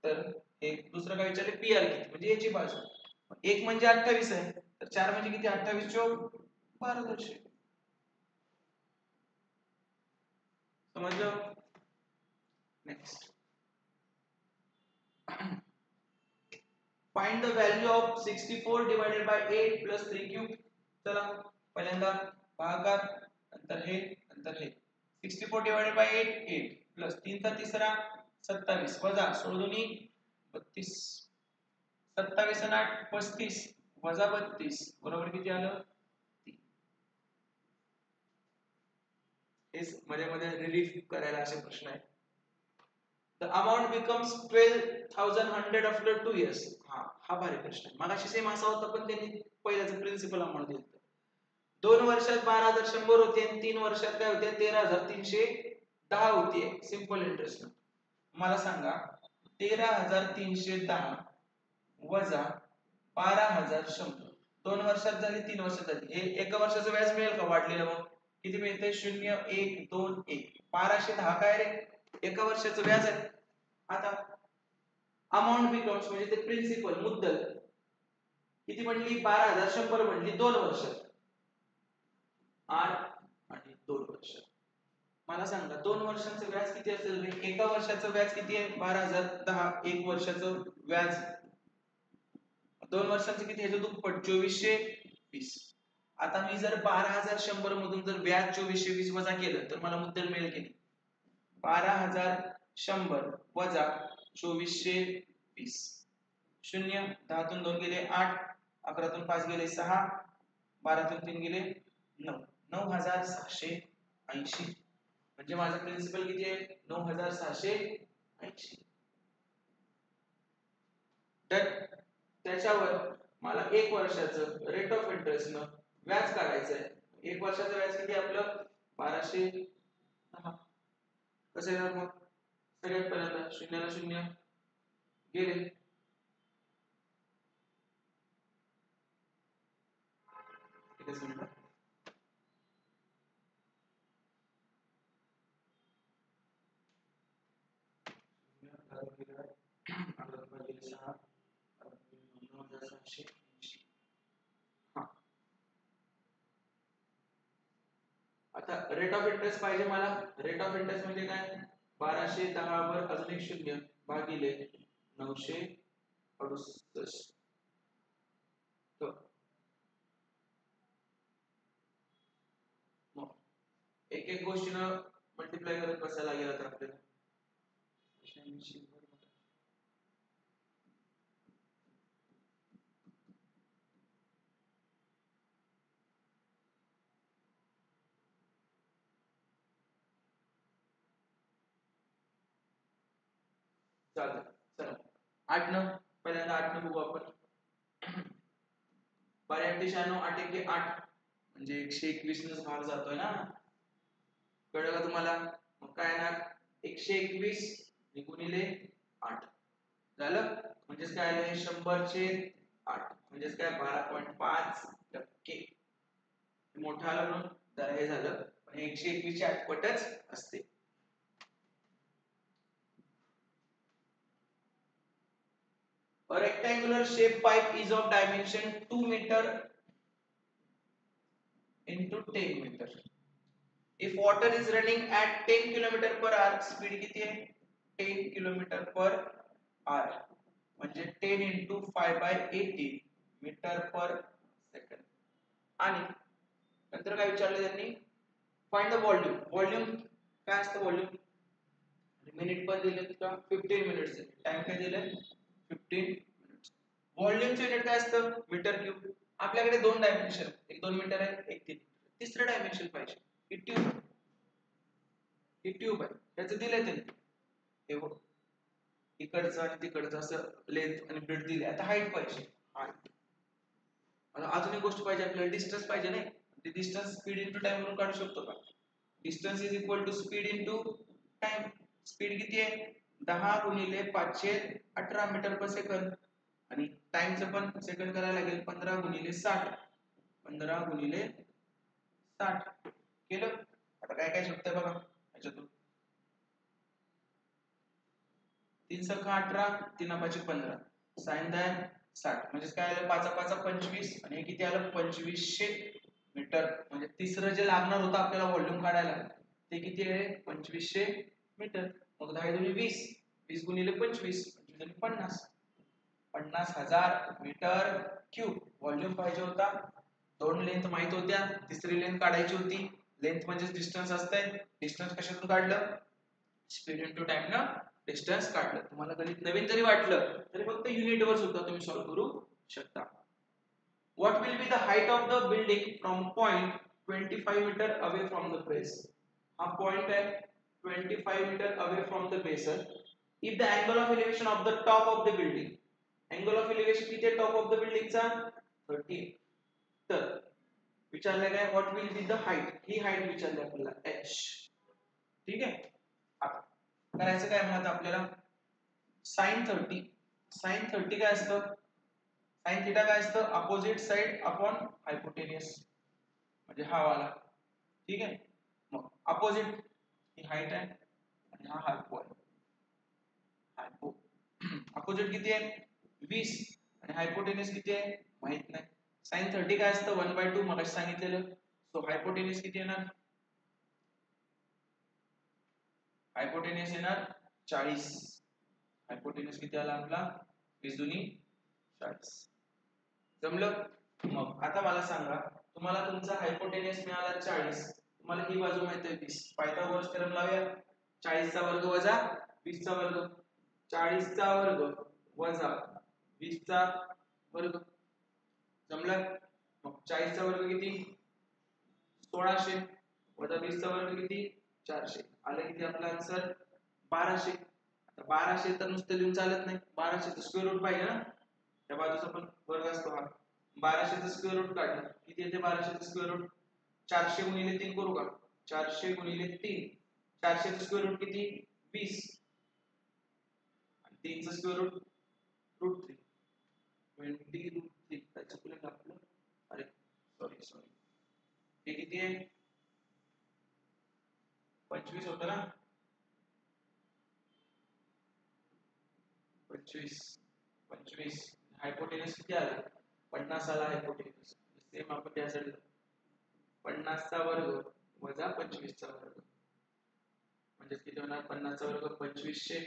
Speaker 1: तर एक दुसरं काय विचारले? PR किती? म्हणजे याची बाजू. 1 म्हणजे 28 आहे. तर 4 म्हणजे किती? 28 चौक 1200. समजलं? Next. Find the value of 64 divided by 8 plus 3 cube. चला पहिल्यांदा भागाकार नंतर हे 64 divided by 8 8 plus 3 चा तिसरा 27 वजा 16 दोन्ही 32 27 आणि 8 35 वजा 32 बरोबर किती आलं? हेच मध्ये रिलीफ करायला असे प्रश्न आहेत. The amount becomes 12,100 after 2 years. हा भारी प्रश्न आहे. मगाशी सेम असा होता पण त्यांनी पहिल्याचं प्रिन्सिपल अमाउंट दिलं. 2 वर्षात 12,100 होते आणि 3 वर्षात काय होते? 13,310 होते. Simple interest. मला सांगा 13,310 वजा 12,100 2 वर्षात झाली 3 वर्षात झाली. हे एका वर्षाचं व्याज मिळेल का वाढलेलं? मग किती मिळते? 0 1 2 1 1210 काय रे? एका वर्षाचं व्याज आहे. आता अमाउंट बिकम्स म्हणजे ते प्रिन्सिपल मुद्दल किती म्हणली? 12,100 म्हणली 2 वर्षात 8 आणि 2 वर्षात. मला सांगा 2 वर्षांचं व्याज किती असेल रे? एका वर्षाचं व्याज किती आहे? 12,010. 1 वर्षाचं व्याज 2 वर्षांचं किती? ह्याचं दुप्पट 2420. आता मी जर 12,100 मधून जर व्याज 2420 वजा केलं तर मला मुद्दल मिळेल किती? 12,100 वजा 2420. 0 10 तून 2 गेले 8 11 तून 5 गेले 6 12 तून 3 गेले 9 9,680. म्हणजे माझा प्रिन्सिपल किती आहे? 9,680. तर त्याच्यावर मला 1 वर्षाचं रेट ऑफ इंटरेस्ट न व्याज काढायचं आहे. 1 वर्षाचं व्याज किती आपलं? 1210. कसं येणार मग? सगळ्यात पहिल्यांदा 0 ला 0 गेले. एकच मिनिट. आता रेट ऑफ इंटरेस्ट पाहिजे मला. रेट ऑफ इंटरेस्ट म्हणजे काय? 1210 वर अजून एक 0 भागिले 968. तो एक एक गोष्टीनं मल्टिप्लाय करत बसायला लागेल आता आपल्याला. चालेल चला 8 न पहिल्यांदा 8 ने बघू आपण. 8 8 एके 8 म्हणजे 121 ने भाग जातोय ना, कळलं का तुम्हाला? मग काय येणार 121 गुणिले 8 झालं. म्हणजेच काय आलं 100/8 म्हणजेच काय 12.5%. मोठं आलं म्हणून जरा हे झालं, पण 121 ची 8 पटच असते. A rectangular shaped pipe is of dimension 2 meter into 10 meter. If water is running at 10 km per hour, speed किती आहे 10 km per hour म्हणजे 10 into 5/80 मीटर पर सेकंड. आणि नंतर काय विचारलं त्यांनी, फाइंड द व्हॉल्यूम. व्हॉल्यूम काय असतं व्हॉल्यूम, मिनिट पण दिलेत का 15 मिनिट्स, टाइम काय दिलाय 15 मिनिट्स. व्हॉल्यूमचे युनिट काय असतं मीटर क्यूब. आपल्याकडे दोन डायमेन्शन, एक 2 मीटर आहे, एक 3. तिसरं डायमेन्शन पाहिजे, ही ट्यूब आहे, त्याचं दिलंय त्यांनी हे बघ, इकडचं आणि तिकडचं असं लेंथ आणि ब्रेथ दिले. आता हाईट पाहिजे, हाईट. आता अजून एक गोष्ट पाहिजे आपल्याला, डिस्टन्स पाहिजे नाही. ते डिस्टन्स स्पीड इनटू टाइम वरून काढू शकतो का? Distance is equal to speed into time. Speed किती आहे 10 गुणिले 518 मीटर पर सेकंद. आणि टाइमचं पण सेकंड करायला लागेल 15 गुणिले 60. 15 गुणिले 60 केलं. आता काय काय शब्द आहे बघा याच्यातून, 3 सका 18, 3 5 15, साइन द्या 60 म्हणजे काय आलं 5 5 25 आणि हे किती आलं 2500 मीटर. म्हणजे तिसरं जे लागणार होतं आपल्याला व्हॉल्यूम काढायला ते किती आहे 2500 मीटर. मग 10 दुनी 20, 20 गुणिले 25, 25 दुनी 50, 50,000 मीटर क्यूब व्हॉल्यूम पाहिजे होता. दोन लेंथ माहित होत्या, तिसरी लेंथ काढायची होती. लेंथ म्हणजे डिस्टन्स असते. डिस्टन्स कशातून काढलं, स्पीड इनटू टाइम ना डिस्टन्स काढलं. तुम्हाला गणित नवीन जरी वाटलं तरी फक्त युनिट वर सुद्धा तुम्ही सॉल्व्ह करू शकता. What will be the height of the building from point 25 meter away from the base? हा पॉइंट आहे 25 meter away from the base. If the angle of elevation of the top of the building, angle of elevation किती आहे top of the building चा 30. तर विचारलं काय what will be the height, he height विचारली आपल्याला h. ठीक आहे. आता करायचं काय मग आपल्याला sin 30. sin 30 काय असतं, sin थीटा काय असतं अपोजिट साइड अपॉन हायपोटेन्यूस म्हणजे हा वाला. ठीक आहे. मग अपोजिट ही हाईट आहे आणि हा हायपो आहे. हायपो अपोजिट किती आहे 20 आणि हायपोटेन्यूस किती आहे माहित नाही. sin 30 काय असतं 1/2 मगाशी सांगितलेलं. सो हायपोटेन्यूस किती येणार, हायपोटेन्यूस येणार 40. हायपोटेन्यूस किती आला आपला 20 दुनी 40. जमलं. मग आता मला सांगा, तुम्हाला तुमचा हायपोटेन्यूस मिळाला 40, तुम्हाला ही बाजू माहिती आहे 20. पायथागोरस थेरम लावूया. 40 चा वर्ग वजा 20 चा वर्ग, 40 चा वर्ग वजा 20 चा वर्ग. जमलं. मग 40 चा वर्ग किती 1600 वजा 20 चा वर्ग किती 400. आलं किती आपला आन्सर 1200. आता 1200 तर नुसतं लिहून चालत नाही, 1200 चा स्क्वेअर रूट पाहिजे ना, त्या बाजूचा पण वर्ग असतो हा. 1200 चा स्क्वेअर रूट काढला किती येते 1200 चा स्क्वेअर रूट 400 गुणिले 3 करू का, 400 गुणिले 3, 400 चा स्क्वेअर रूट किती 20 आणि 3 चा स्क्वेअर रूट √3 20√3. त्याचं पुढे आपलं अरे सॉरी हे किती आहे 25 होतं ना, 25 हायपोटेन्यूस किती आला 50 आला हायपोटेन्यूस. सेम आपण त्यासाठी 50 चा वर्ग वजा 25 चा वर्ग म्हणजे किती होणार 50 चा वर्ग 2500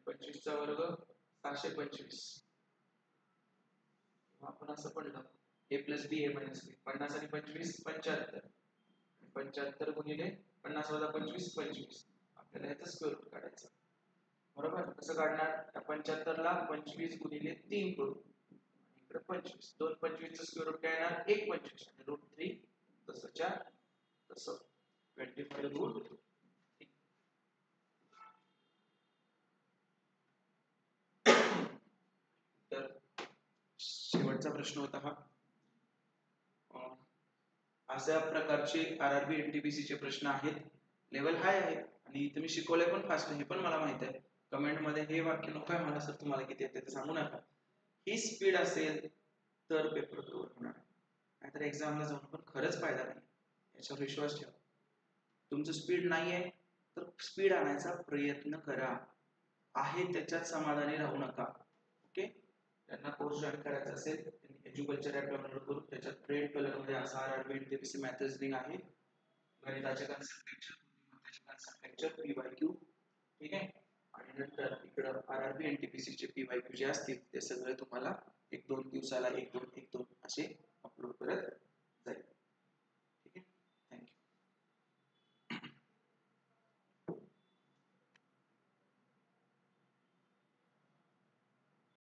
Speaker 1: 25 चा वर्ग 725. आपण असं पडलं a + b a - b 50 आणि 25 75, 75 गुणिले 50 वजा 25 25. आपल्याला याचा स्क्वेअर रूट काढायचा. बरोबर. कसं काढणार, त्या 75 ला 25 गुणिले 3 करू, इकडे 25, 2 25 चा स्क्वेअर रूट काय येणार 1 25 आणि √3 तसंच्या तसं 25√3. लेवलचा प्रश्न होता हा. अशा प्रकारचे आरआरबी एनटीपीसी चे प्रश्न आहेत. लेवल हाय आहे आणि तुम्ही शिकवले पण फास्ट, हे पण मला माहित आहे. कमेंट मध्ये हे वाक्य नको आहे मला सर तुम्हाला किती येते ते सांगू नका. ही स्पीड असेल तर पेपर कव्हर होणार, नाहीतर एक्झामला जाऊन पण खरंच फायदा नाही. याच्यावर विश्वास ठेवा. तुमचं स्पीड नाहीये तर स्पीड आणायचा प्रयत्न करा, आहे त्याच्यात समाधानी राहू नका. ओके. त्यांना कोर्स जॉईन करायचा असेल त्यांनी एज्युकल्चर ॲप डाउनलोड करून त्याच्यात रेड कलर मध्ये असा आरआरबी एनटीपीसी मॅथ रिझनिंग आहे, गणिताचे कन्सेप्ट लेक्चर, बुद्धिमत्तेचे कन्सेप्ट लेक्चर, पीवायक्यू. ठीक आहे. आणि नंतर इकडं आरआरबी एनटीपीसी चे पीवायक्यू जे असतील ते सगळे तुम्हाला 1-2 दिवसाला 1-2 असे अपलोड करत जाईल.